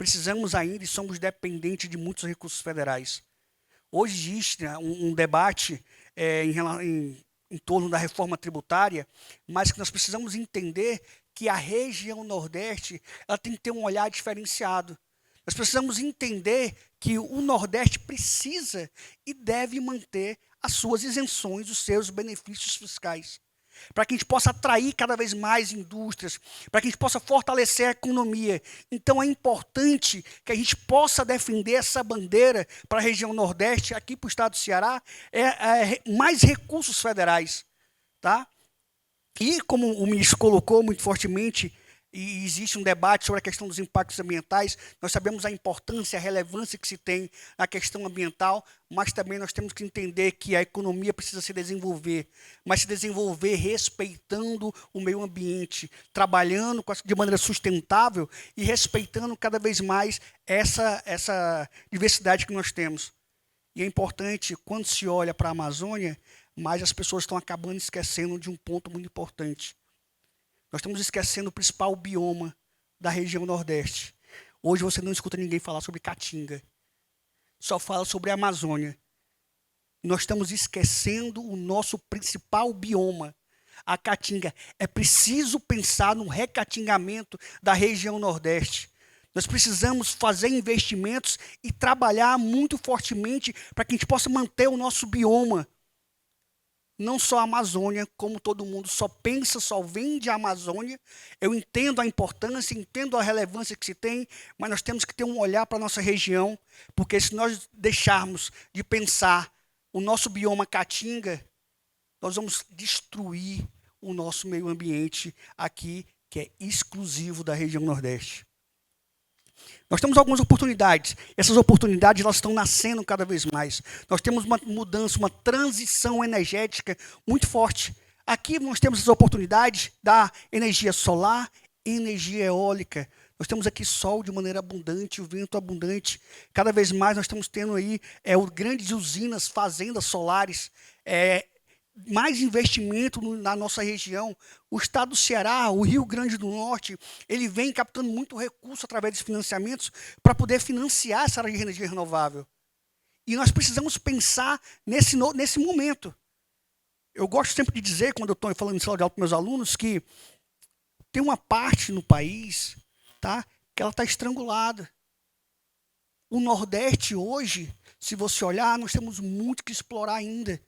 precisamos ainda e somos dependentes de muitos recursos federais. Hoje existe, né, um debate em torno da reforma tributária, mas que nós precisamos entender que a região Nordeste ela tem que ter um olhar diferenciado. Nós precisamos entender que o Nordeste precisa e deve manter as suas isenções, os seus benefícios fiscais, para que a gente possa atrair cada vez mais indústrias, para que a gente possa fortalecer a economia. Então é importante que a gente possa defender essa bandeira para a região Nordeste, aqui para o estado do Ceará, mais recursos federais. Tá? E como o ministro colocou muito fortemente, e existe um debate sobre a questão dos impactos ambientais, nós sabemos a importância, a relevância que se tem na questão ambiental, mas também nós temos que entender que a economia precisa se desenvolver, mas se desenvolver respeitando o meio ambiente, trabalhando de maneira sustentável e respeitando cada vez mais essa diversidade que nós temos. E é importante, quando se olha para a Amazônia, mas as pessoas estão acabando esquecendo de um ponto muito importante. Nós estamos esquecendo o principal bioma da região Nordeste. Hoje você não escuta ninguém falar sobre Caatinga. Só fala sobre a Amazônia. Nós estamos esquecendo o nosso principal bioma, a Caatinga. É preciso pensar no recatingamento da região Nordeste. Nós precisamos fazer investimentos e trabalhar muito fortemente para que a gente possa manter o nosso bioma. Não só a Amazônia, como todo mundo só pensa, só vende a Amazônia. Eu entendo a importância, entendo a relevância que se tem, mas nós temos que ter um olhar para a nossa região, porque se nós deixarmos de pensar o nosso bioma Caatinga, nós vamos destruir o nosso meio ambiente aqui, que é exclusivo da região Nordeste. Nós temos algumas oportunidades. Essas oportunidades elas estão nascendo cada vez mais. Nós temos uma mudança, uma transição energética muito forte. Aqui nós temos as oportunidades da energia solar e energia eólica. Nós temos aqui sol de maneira abundante, o vento abundante. Cada vez mais nós estamos tendo aí grandes usinas, fazendas solares, mais investimento na nossa região. O estado do Ceará, o Rio Grande do Norte, ele vem captando muito recurso através de financiamentos para poder financiar essa área de energia renovável. E nós precisamos pensar nesse momento. Eu gosto sempre de dizer, quando eu estou falando em sala de aula para meus alunos, que tem uma parte no país, tá, que ela está estrangulada. O Nordeste hoje, se você olhar, nós temos muito que explorar ainda.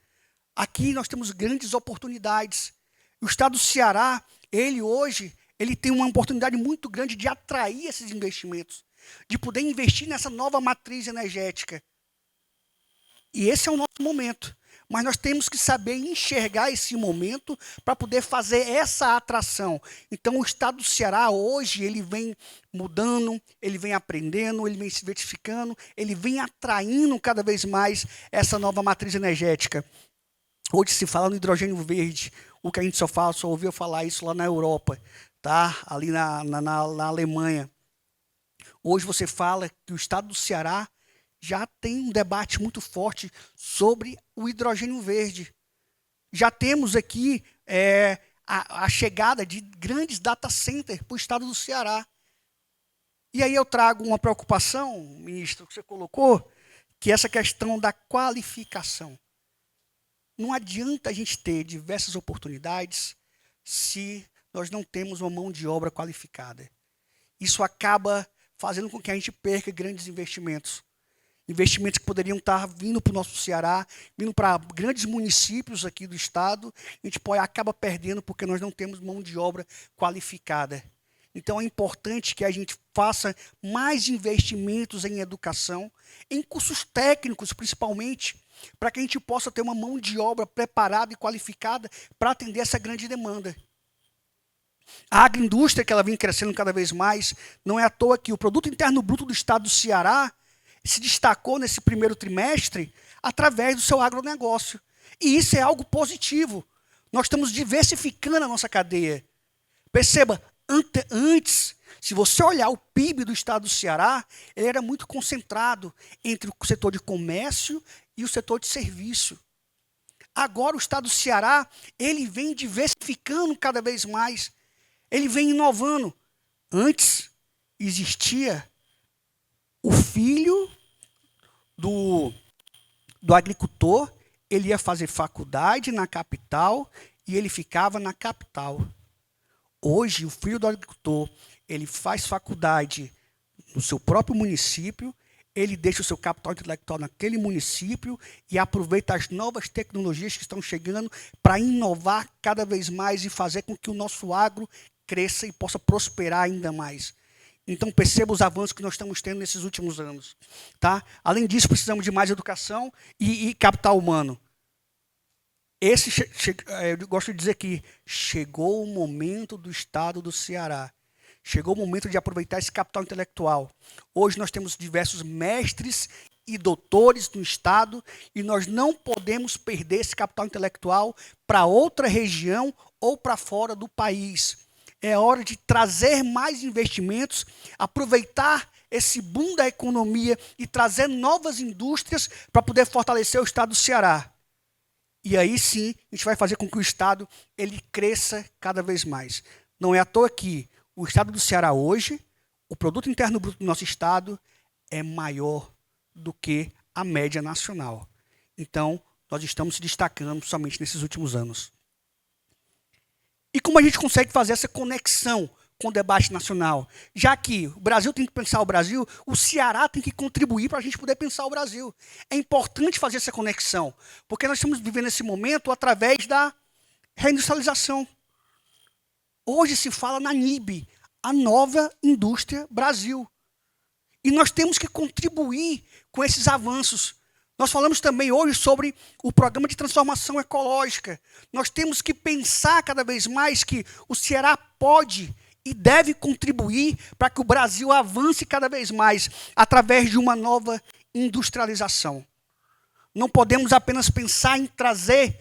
Aqui nós temos grandes oportunidades. O estado do Ceará, ele tem uma oportunidade muito grande de atrair esses investimentos, de poder investir nessa nova matriz energética. E esse é o nosso momento. Mas nós temos que saber enxergar esse momento para poder fazer essa atração. Então, o estado do Ceará hoje, ele vem mudando, ele vem aprendendo, ele vem se verificando, ele vem atraindo cada vez mais essa nova matriz energética. Hoje se fala no hidrogênio verde, o que a gente só ouviu falar isso lá na Europa, tá? Ali na Alemanha. Hoje você fala que o estado do Ceará já tem um debate muito forte sobre o hidrogênio verde. Já temos aqui a chegada de grandes data centers para o estado do Ceará. E aí eu trago uma preocupação, ministro, que você colocou, que é essa questão da qualificação. Não adianta a gente ter diversas oportunidades se nós não temos uma mão de obra qualificada. Isso acaba fazendo com que a gente perca grandes investimentos. Investimentos que poderiam estar vindo para o nosso Ceará, vindo para grandes municípios aqui do estado, a gente acaba perdendo porque nós não temos mão de obra qualificada. Então é importante que a gente faça mais investimentos em educação, em cursos técnicos principalmente, para que a gente possa ter uma mão de obra preparada e qualificada para atender essa grande demanda. A agroindústria, que ela vem crescendo cada vez mais, não é à toa que o produto interno bruto do estado do Ceará se destacou nesse primeiro trimestre através do seu agronegócio. E isso é algo positivo. Nós estamos diversificando a nossa cadeia. Perceba, antes, se você olhar o PIB do estado do Ceará, ele era muito concentrado entre o setor de comércio e o setor de serviço. Agora o estado do Ceará, ele vem diversificando cada vez mais. Ele vem inovando. Antes existia O filho do agricultor, ele ia fazer faculdade na capital e ele ficava na capital. Hoje, o filho do agricultor, ele faz faculdade no seu próprio município, ele deixa o seu capital intelectual naquele município e aproveita as novas tecnologias que estão chegando para inovar cada vez mais e fazer com que o nosso agro cresça e possa prosperar ainda mais. Então, perceba os avanços que nós estamos tendo nesses últimos anos. Tá? Além disso, precisamos de mais educação e capital humano. Eu gosto de dizer que chegou o momento do Estado do Ceará. Chegou o momento de aproveitar esse capital intelectual. Hoje nós temos diversos mestres e doutores no Estado e nós não podemos perder esse capital intelectual para outra região ou para fora do país. É hora de trazer mais investimentos, aproveitar esse boom da economia e trazer novas indústrias para poder fortalecer o Estado do Ceará. E aí sim, a gente vai fazer com que o Estado ele cresça cada vez mais. Não é à toa que o Estado do Ceará hoje, o produto interno bruto do nosso Estado é maior do que a média nacional. Então, nós estamos se destacando somente nesses últimos anos. E como a gente consegue fazer essa conexão com o debate nacional? Já que o Brasil tem que pensar o Brasil, o Ceará tem que contribuir para a gente poder pensar o Brasil. É importante fazer essa conexão, porque nós estamos vivendo esse momento através da reindustrialização. Hoje se fala na NIB, a nova indústria Brasil. E nós temos que contribuir com esses avanços. Nós falamos também hoje sobre o programa de transformação ecológica. Nós temos que pensar cada vez mais que o Ceará pode e deve contribuir para que o Brasil avance cada vez mais através de uma nova industrialização. Não podemos apenas pensar em trazer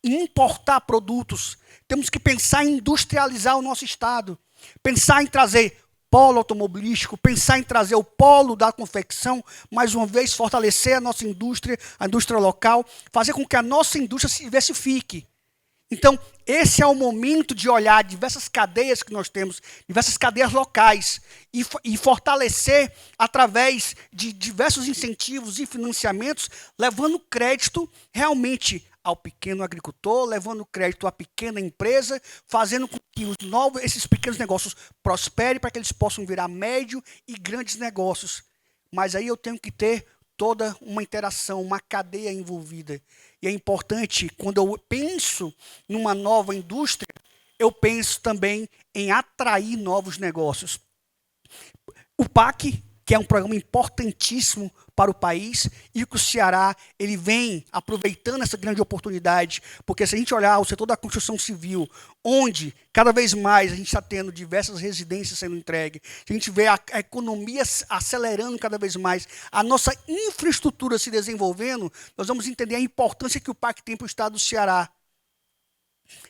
e importar produtos. Temos que pensar em industrializar o nosso Estado. Pensar em trazer polo automobilístico, pensar em trazer o polo da confecção, mais uma vez fortalecer a nossa indústria, a indústria local, fazer com que a nossa indústria se diversifique. Então, esse é o momento de olhar diversas cadeias que nós temos, diversas cadeias locais, e fortalecer através de diversos incentivos e financiamentos, levando crédito realmente ao pequeno agricultor, levando crédito à pequena empresa, fazendo com que esses pequenos negócios prosperem para que eles possam virar médio e grandes negócios. Mas aí eu tenho que ter toda uma interação, uma cadeia envolvida. E é importante, quando eu penso numa nova indústria, eu penso também em atrair novos negócios. O PAC, que é um programa importantíssimo para o país, e que o Ceará ele vem aproveitando essa grande oportunidade, porque se a gente olhar o setor da construção civil, onde cada vez mais a gente está tendo diversas residências sendo entregues, a gente vê a economia acelerando cada vez mais, a nossa infraestrutura se desenvolvendo, nós vamos entender a importância que o PAC tem para o Estado do Ceará.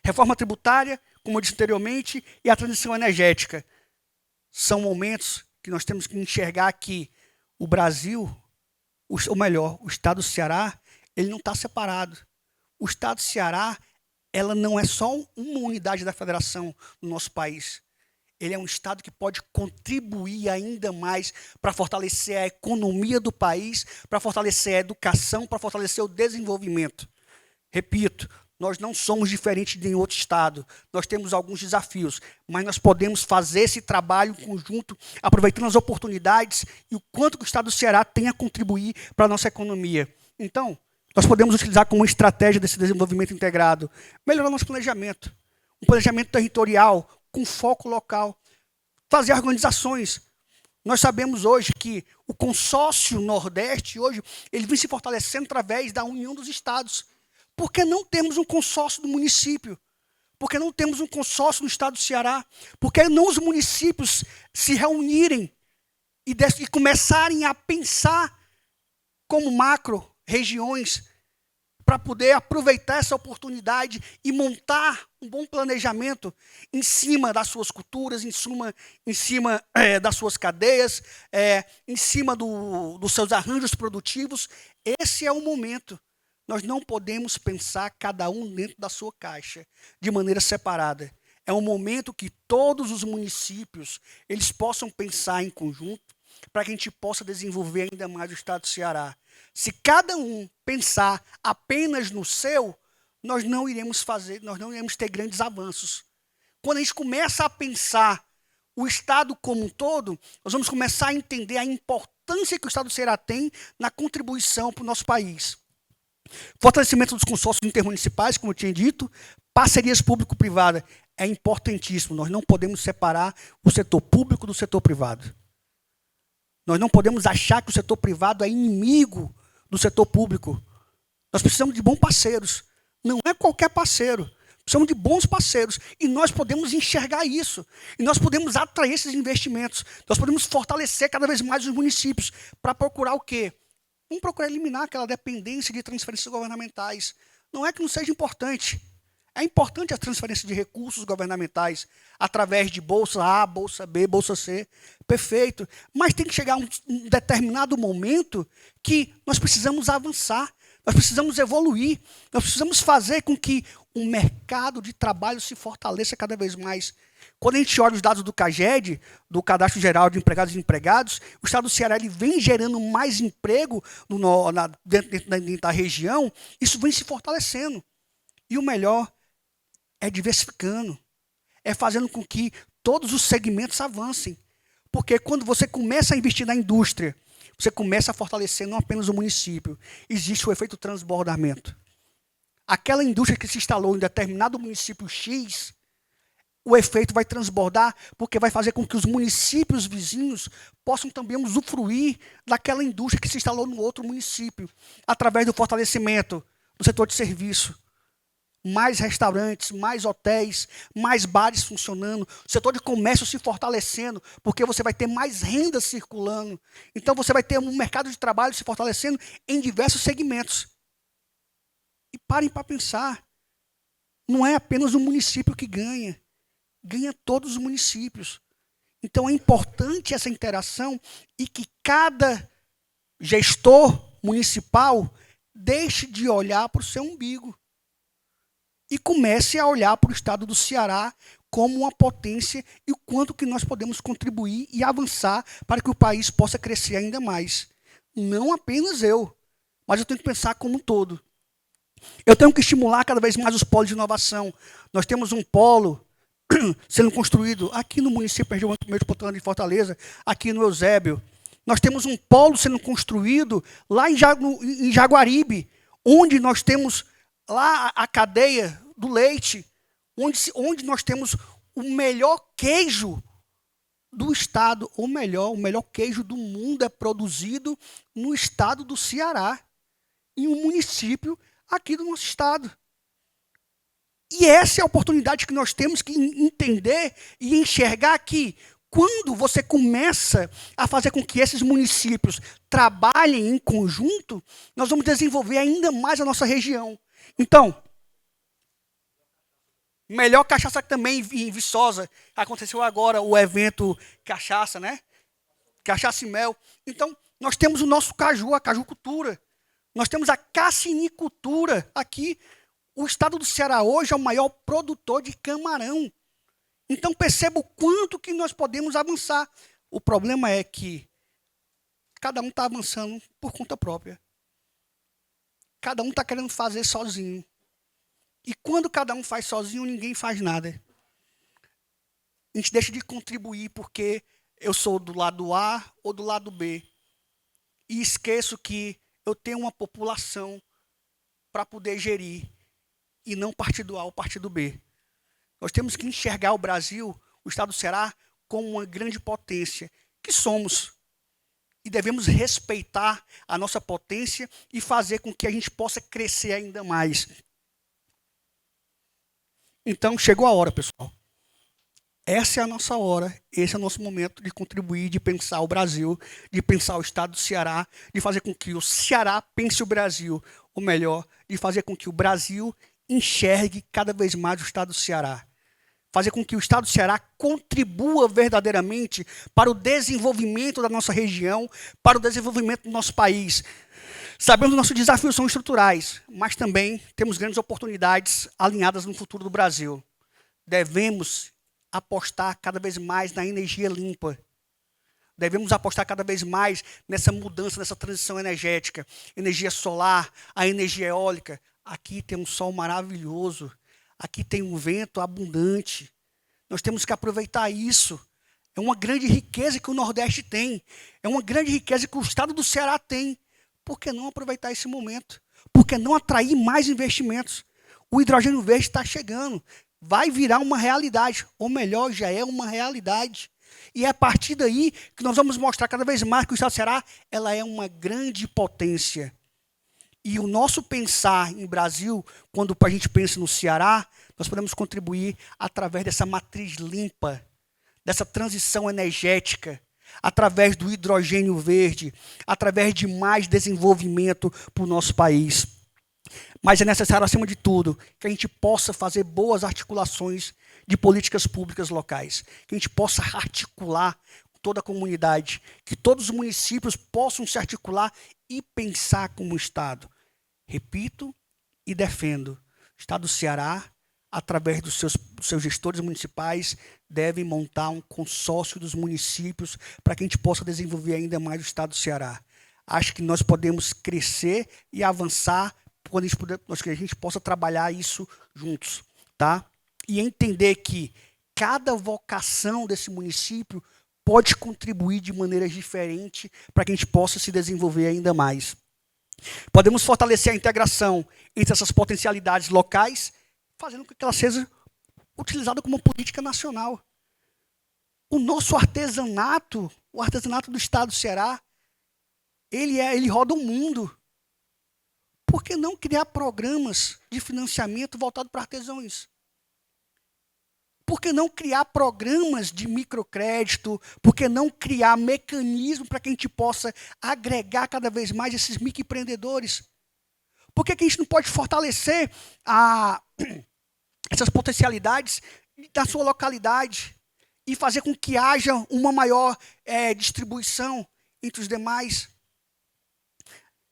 Reforma tributária, como eu disse anteriormente, e a transição energética. São momentos que nós temos que enxergar que o Brasil, ou melhor, o Estado do Ceará, ele não está separado. O Estado do Ceará, ela não é só uma unidade da federação no nosso país. Ele é um Estado que pode contribuir ainda mais para fortalecer a economia do país, para fortalecer a educação, para fortalecer o desenvolvimento. Repito, nós não somos diferentes de nenhum outro Estado. Nós temos alguns desafios, mas nós podemos fazer esse trabalho em conjunto, aproveitando as oportunidades e o quanto que o Estado do Ceará tem a contribuir para a nossa economia. Então, nós podemos utilizar como estratégia desse desenvolvimento integrado, melhorar nosso planejamento. Um planejamento territorial com foco local. Fazer organizações. Nós sabemos hoje que o consórcio Nordeste, hoje, ele vem se fortalecendo através da união dos estados. Por que não temos um consórcio do município? Por que não temos um consórcio no Estado do Ceará? Por que não os municípios se reunirem e começarem a pensar como macro-regiões para poder aproveitar essa oportunidade e montar um bom planejamento em cima das suas culturas, em cima das suas cadeias, em cima dos seus arranjos produtivos? Esse é o momento. Nós não podemos pensar cada um dentro da sua caixa, de maneira separada. É um momento que todos os municípios eles possam pensar em conjunto, para que a gente possa desenvolver ainda mais o estado do Ceará. Se cada um pensar apenas no seu, nós não iremos ter grandes avanços. Quando a gente começa a pensar o estado como um todo, nós vamos começar a entender a importância que o estado do Ceará tem na contribuição para o nosso país. Fortalecimento dos consórcios intermunicipais, como eu tinha dito, parcerias público-privadas, é importantíssimo. Nós não podemos separar o setor público do setor privado. Nós não podemos achar que o setor privado é inimigo do setor público. Nós precisamos de bons parceiros. Não é qualquer parceiro. Precisamos de bons parceiros. E nós podemos enxergar isso. E nós podemos atrair esses investimentos. Nós podemos fortalecer cada vez mais os municípios para procurar o quê? Vamos procurar eliminar aquela dependência de transferências governamentais. Não é que não seja importante. É importante a transferência de recursos governamentais através de Bolsa A, Bolsa B, Bolsa C. Perfeito. Mas tem que chegar um determinado momento que nós precisamos avançar, nós precisamos evoluir, nós precisamos fazer com que o mercado de trabalho se fortaleça cada vez mais. Quando a gente olha os dados do CAGED, do Cadastro Geral de Empregados e Desempregados, o estado do Ceará ele vem gerando mais emprego dentro da região, isso vem se fortalecendo. E o melhor é diversificando, é fazendo com que todos os segmentos avancem. Porque quando você começa a investir na indústria, você começa a fortalecer não apenas o município, existe o efeito transbordamento. Aquela indústria que se instalou em determinado município X, o efeito vai transbordar, porque vai fazer com que os municípios vizinhos possam também usufruir daquela indústria que se instalou no outro município, através do fortalecimento do setor de serviço. Mais restaurantes, mais hotéis, mais bares funcionando, o setor de comércio se fortalecendo, porque você vai ter mais renda circulando. Então você vai ter um mercado de trabalho se fortalecendo em diversos segmentos. E parem para pensar, não é apenas o município que ganha todos os municípios. Então é importante essa interação e que cada gestor municipal deixe de olhar para o seu umbigo e comece a olhar para o estado do Ceará como uma potência e o quanto que nós podemos contribuir e avançar para que o país possa crescer ainda mais. Não apenas eu, mas eu tenho que pensar como um todo. Eu tenho que estimular cada vez mais os polos de inovação. Nós temos um polo sendo construído aqui no município metropolitano de Fortaleza, aqui no Eusébio. Nós temos um polo sendo construído lá em Jaguaribe, onde nós temos lá a cadeia do leite, onde nós temos o melhor queijo do estado, ou melhor, o melhor queijo do mundo é produzido no estado do Ceará, em um município aqui do nosso estado. E essa é a oportunidade que nós temos que entender e enxergar que quando você começa a fazer com que esses municípios trabalhem em conjunto, nós vamos desenvolver ainda mais a nossa região. Então, melhor cachaça também em Viçosa. Aconteceu agora o evento Cachaça, né? Cachaça e Mel. Então, nós temos o nosso caju, a cajucultura. Nós temos a cassinicultura aqui. O estado do Ceará hoje é o maior produtor de camarão. Então, perceba o quanto que nós podemos avançar. O problema é que cada um está avançando por conta própria. Cada um está querendo fazer sozinho. E quando cada um faz sozinho, ninguém faz nada. A gente deixa de contribuir porque eu sou do lado A ou do lado B. E esqueço que eu tenho uma população para poder gerir. E não partido A ou partido B. Nós temos que enxergar o Brasil, o estado do Ceará, como uma grande potência, que somos. E devemos respeitar a nossa potência e fazer com que a gente possa crescer ainda mais. Então, chegou a hora, pessoal. Essa é a nossa hora, esse é o nosso momento de contribuir, de pensar o Brasil, de pensar o estado do Ceará, de fazer com que o Ceará pense o Brasil, ou melhor, de fazer com que o Brasil enxergue cada vez mais o estado do Ceará. Fazer com que o estado do Ceará contribua verdadeiramente para o desenvolvimento da nossa região, para o desenvolvimento do nosso país. Sabemos que nossos desafios são estruturais, mas também temos grandes oportunidades alinhadas no futuro do Brasil. Devemos apostar cada vez mais na energia limpa. Devemos apostar cada vez mais nessa mudança, nessa transição energética. Energia solar, a energia eólica. Aqui tem um sol maravilhoso. Aqui tem um vento abundante. Nós temos que aproveitar isso. É uma grande riqueza que o Nordeste tem. É uma grande riqueza que o estado do Ceará tem. Por que não aproveitar esse momento? Por que não atrair mais investimentos? O hidrogênio verde está chegando. Vai virar uma realidade. Ou melhor, já é uma realidade. E é a partir daí que nós vamos mostrar cada vez mais que o estado do Ceará ela é uma grande potência. E o nosso pensar em Brasil, quando a gente pensa no Ceará, nós podemos contribuir através dessa matriz limpa, dessa transição energética, através do hidrogênio verde, através de mais desenvolvimento para o nosso país. Mas é necessário, acima de tudo, que a gente possa fazer boas articulações de políticas públicas locais, que a gente possa articular toda a comunidade, que todos os municípios possam se articular e pensar como Estado. Repito e defendo, o Estado do Ceará, através dos seus gestores municipais, deve montar um consórcio dos municípios para que a gente possa desenvolver ainda mais o Estado do Ceará. Acho que nós podemos crescer e avançar quando a gente possa trabalhar isso juntos, tá? E entender que cada vocação desse município pode contribuir de maneiras diferentes para que a gente possa se desenvolver ainda mais. Podemos fortalecer a integração entre essas potencialidades locais, fazendo com que ela seja utilizada como política nacional. O nosso artesanato, o artesanato do Estado do Ceará, ele roda o mundo. Por que não criar programas de financiamento voltados para artesãos? Por que não criar programas de microcrédito? Por que não criar mecanismos para que a gente possa agregar cada vez mais esses microempreendedores? Por que a gente não pode fortalecer essas potencialidades da sua localidade e fazer com que haja uma maior distribuição entre os demais?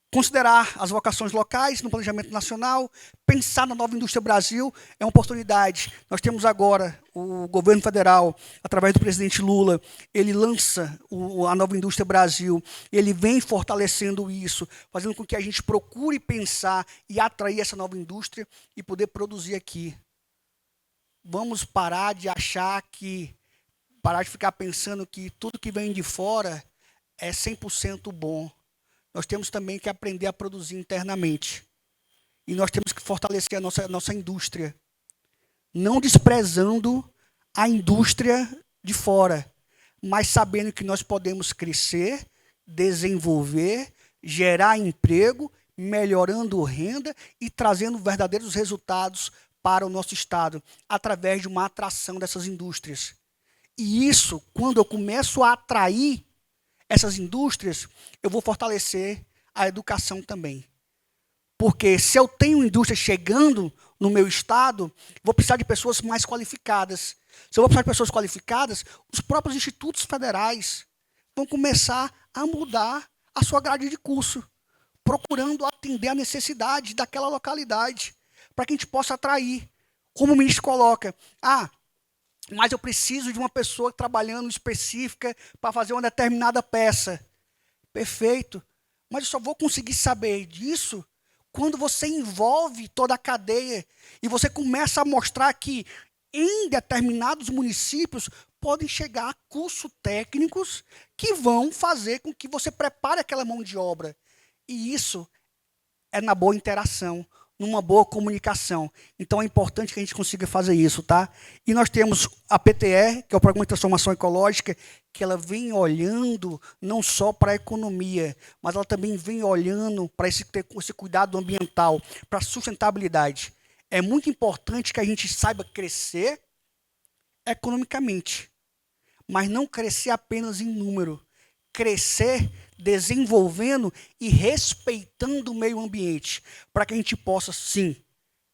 Considerar as vocações locais no planejamento nacional, pensar na nova indústria Brasil é uma oportunidade. Nós temos agora o governo federal, através do presidente Lula, ele lança a nova indústria Brasil, ele vem fortalecendo isso, fazendo com que a gente procure pensar e atrair essa nova indústria e poder produzir aqui. Vamos parar de ficar pensando que tudo que vem de fora é 100% bom. Nós temos também que aprender a produzir internamente. E nós temos que fortalecer a nossa indústria. Não desprezando a indústria de fora, mas sabendo que nós podemos crescer, desenvolver, gerar emprego, melhorando renda e trazendo verdadeiros resultados para o nosso Estado, através de uma atração dessas indústrias. E isso, quando eu começo a atrair essas indústrias, eu vou fortalecer a educação também. Porque se eu tenho indústria chegando no meu estado, vou precisar de pessoas mais qualificadas. Se eu vou precisar de pessoas qualificadas, os próprios institutos federais vão começar a mudar a sua grade de curso, procurando atender a necessidade daquela localidade, para que a gente possa atrair. Como o ministro coloca, mas eu preciso de uma pessoa trabalhando específica para fazer uma determinada peça. Perfeito. Mas eu só vou conseguir saber disso quando você envolve toda a cadeia e você começa a mostrar que em determinados municípios podem chegar cursos técnicos que vão fazer com que você prepare aquela mão de obra. E isso é na boa interação, numa boa comunicação. Então é importante que a gente consiga fazer isso, tá? E nós temos a PTE, que é o Programa de Transformação Ecológica, que ela vem olhando não só para a economia, mas ela também vem olhando para esse cuidado ambiental, para a sustentabilidade. É muito importante que a gente saiba crescer economicamente, mas não crescer apenas em número. Crescer desenvolvendo e respeitando o meio ambiente, para que a gente possa, sim,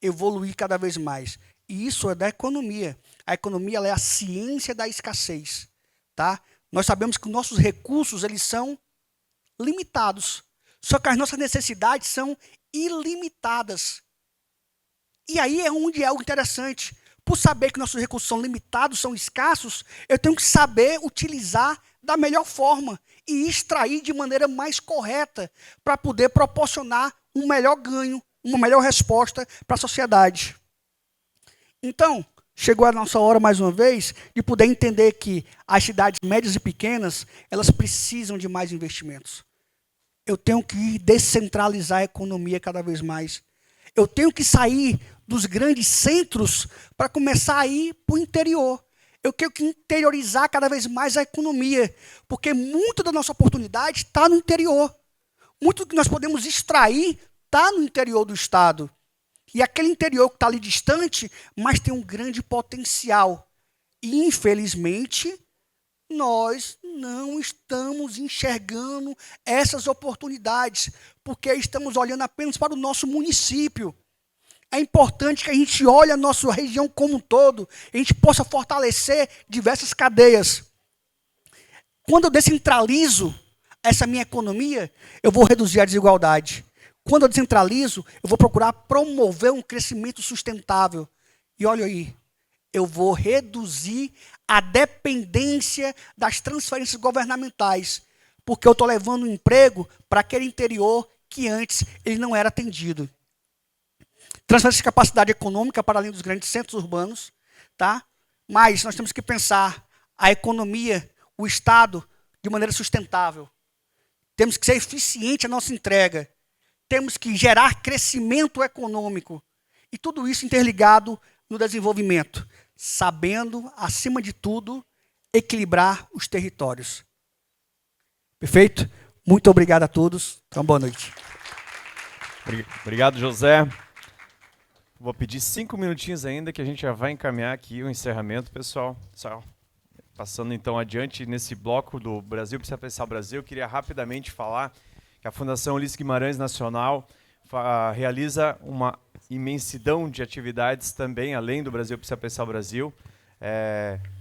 evoluir cada vez mais. E isso é da economia. A economia ela é a ciência da escassez. Tá? Nós sabemos que os nossos recursos eles são limitados, só que as nossas necessidades são ilimitadas. E aí é onde é o interessante. Por saber que nossos recursos são limitados, são escassos, eu tenho que saber utilizar da melhor forma e extrair de maneira mais correta para poder proporcionar um melhor ganho, uma melhor resposta para a sociedade. Então, chegou a nossa hora, mais uma vez, de poder entender que as cidades médias e pequenas, elas precisam de mais investimentos. Eu tenho que descentralizar a economia cada vez mais. Eu tenho que sair dos grandes centros para começar a ir para o interior. Eu tenho que interiorizar cada vez mais a economia, porque muito da nossa oportunidade está no interior. Muito do que nós podemos extrair está no interior do Estado. E aquele interior que está ali distante, mas tem um grande potencial. E, infelizmente, nós não estamos enxergando essas oportunidades, porque estamos olhando apenas para o nosso município. É importante que a gente olhe a nossa região como um todo, a gente possa fortalecer diversas cadeias. Quando eu descentralizo essa minha economia, eu vou reduzir a desigualdade. Quando eu descentralizo, eu vou procurar promover um crescimento sustentável. E olha aí, eu vou reduzir a dependência das transferências governamentais, porque eu estou levando um emprego para aquele interior que antes ele não era atendido. Transferência de capacidade econômica para além dos grandes centros urbanos, tá? Mas nós temos que pensar a economia, o Estado, de maneira sustentável. Temos que ser eficiente a nossa entrega. Temos que gerar crescimento econômico. E tudo isso interligado no desenvolvimento, sabendo, acima de tudo, equilibrar os territórios. Perfeito? Muito obrigado a todos. Então, boa noite. Obrigado, José. Vou pedir 5 minutinhos ainda, que a gente já vai encaminhar aqui o encerramento, pessoal. Só passando então adiante nesse bloco do Brasil Precisa Pensar Brasil, eu queria rapidamente falar que a Fundação Ulisses Guimarães Nacional realiza uma imensidão de atividades também, além do Brasil Precisa Pensar Brasil.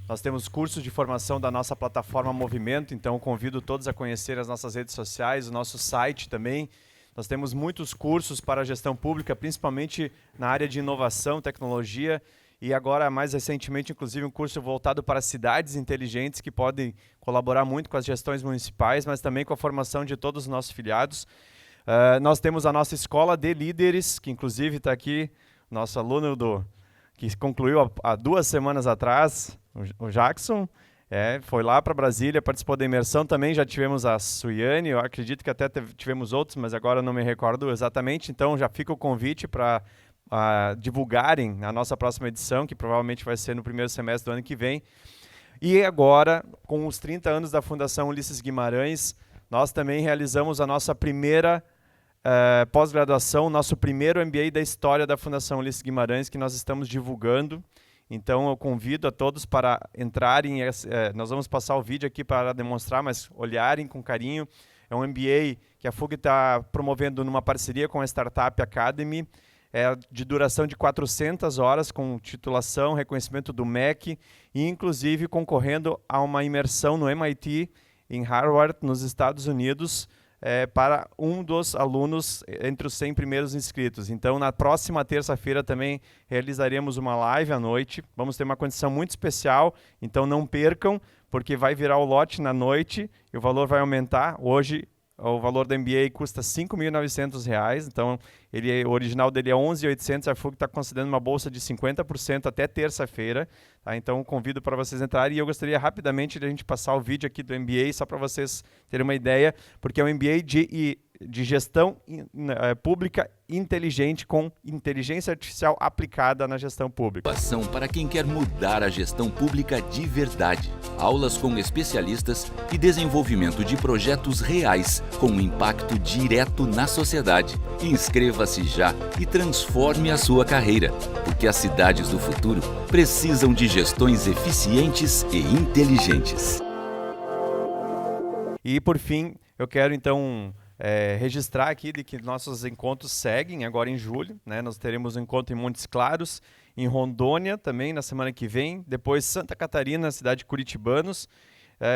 Nós temos cursos de formação da nossa plataforma Movimento, então convido todos a conhecer as nossas redes sociais, o nosso site também. Nós temos muitos cursos para a gestão pública, principalmente na área de inovação, tecnologia, e agora, mais recentemente, inclusive, um curso voltado para cidades inteligentes que podem colaborar muito com as gestões municipais, mas também com a formação de todos os nossos filiados. Nós temos a nossa escola de líderes, que inclusive está aqui, nosso aluno que concluiu há 2 semanas atrás, o Jackson, foi lá para Brasília, participou da imersão também, já tivemos a Suiane, eu acredito que até tivemos outros, mas agora não me recordo exatamente, então já fica o convite para divulgarem na nossa próxima edição, que provavelmente vai ser no primeiro semestre do ano que vem. E agora, com os 30 anos da Fundação Ulisses Guimarães, nós também realizamos a nossa primeira pós-graduação, nosso primeiro MBA da história da Fundação Ulisses Guimarães, que nós estamos divulgando. Então, eu convido a todos para entrarem, nós vamos passar o vídeo aqui para demonstrar, mas olharem com carinho. É um MBA que a FUG está promovendo numa parceria com a Startup Academy, de duração de 400 horas, com titulação, reconhecimento do MEC, e inclusive concorrendo a uma imersão no MIT, em Harvard, nos Estados Unidos, para um dos alunos entre os 100 primeiros inscritos. Então, na próxima terça-feira também realizaremos uma live à noite. Vamos ter uma condição muito especial, então não percam, porque vai virar o lote na noite e o valor vai aumentar. Hoje, o valor do MBA custa R$ 5.900, então o original dele é R$ 11.800, a FUG está concedendo uma bolsa de 50% até terça-feira, tá? Então convido para vocês entrarem, e eu gostaria rapidamente de a gente passar o vídeo aqui do MBA, só para vocês terem uma ideia, porque é um MBA de gestão pública inteligente, com inteligência artificial aplicada na gestão pública. Ação para quem quer mudar a gestão pública de verdade. Aulas com especialistas e desenvolvimento de projetos reais com impacto direto na sociedade. Inscreva-se já e transforme a sua carreira, porque as cidades do futuro precisam de gestões eficientes e inteligentes. E, por fim, eu quero então registrar aqui de que nossos encontros seguem agora em julho, né? Nós teremos um encontro em Montes Claros, em Rondônia também na semana que vem, depois Santa Catarina, cidade de Curitibanos,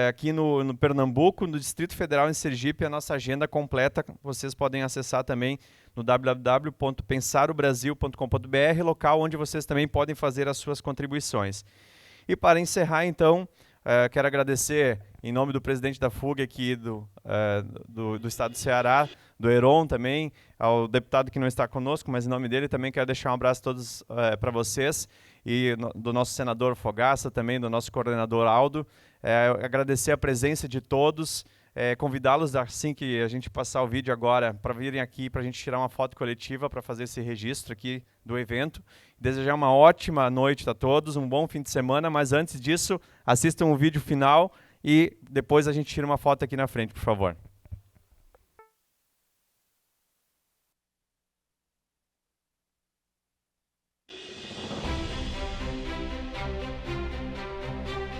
aqui no Pernambuco, no Distrito Federal, em Sergipe. A nossa agenda completa vocês podem acessar também no www.pensarobrasil.com.br, local onde vocês também podem fazer as suas contribuições. E para encerrar, então, quero agradecer em nome do presidente da FUG aqui do estado do Ceará, do Heron também, ao deputado que não está conosco, mas em nome dele também quero deixar um abraço a todos para vocês, e do nosso senador Fogaça também, do nosso coordenador Aldo. Agradecer a presença de todos, convidá-los assim que a gente passar o vídeo agora para virem aqui para a gente tirar uma foto coletiva para fazer esse registro aqui do evento. Desejar uma ótima noite a todos, um bom fim de semana, mas antes disso, assistam o vídeo final e depois a gente tira uma foto aqui na frente, por favor.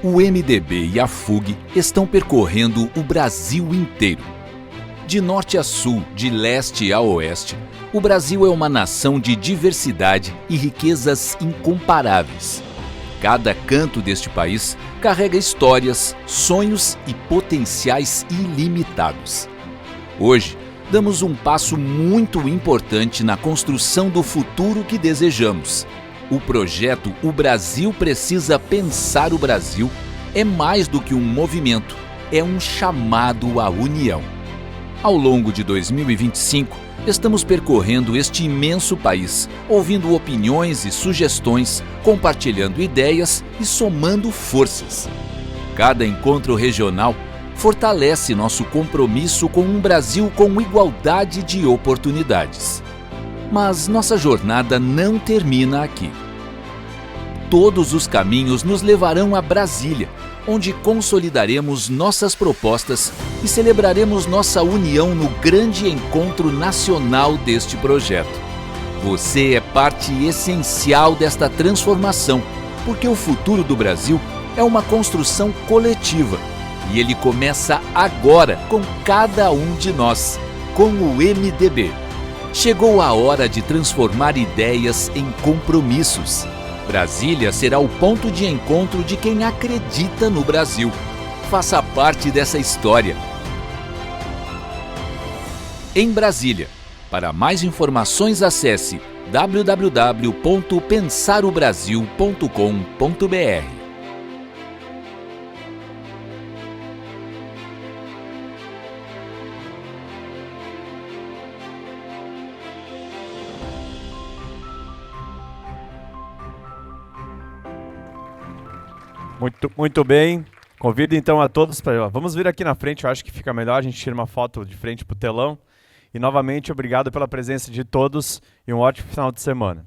O MDB e a FUG estão percorrendo o Brasil inteiro. De norte a sul, de leste a oeste, o Brasil é uma nação de diversidade e riquezas incomparáveis. Cada canto deste país carrega histórias, sonhos e potenciais ilimitados. Hoje, damos um passo muito importante na construção do futuro que desejamos. O projeto O Brasil Precisa Pensar o Brasil é mais do que um movimento, é um chamado à união. Ao longo de 2025, estamos percorrendo este imenso país, ouvindo opiniões e sugestões, compartilhando ideias e somando forças. Cada encontro regional fortalece nosso compromisso com um Brasil com igualdade de oportunidades. Mas nossa jornada não termina aqui. Todos os caminhos nos levarão a Brasília, onde consolidaremos nossas propostas e celebraremos nossa união no grande encontro nacional deste projeto. Você é parte essencial desta transformação, porque o futuro do Brasil é uma construção coletiva e ele começa agora com cada um de nós, com o MDB. Chegou a hora de transformar ideias em compromissos. Brasília será o ponto de encontro de quem acredita no Brasil. Faça parte dessa história. Em Brasília. Para mais informações, acesse www.pensarobrasil.com.br. Muito bem. Convido então a todos para... Vamos vir aqui na frente, eu acho que fica melhor, a gente tira uma foto de frente para o telão. E novamente, obrigado pela presença de todos e um ótimo final de semana.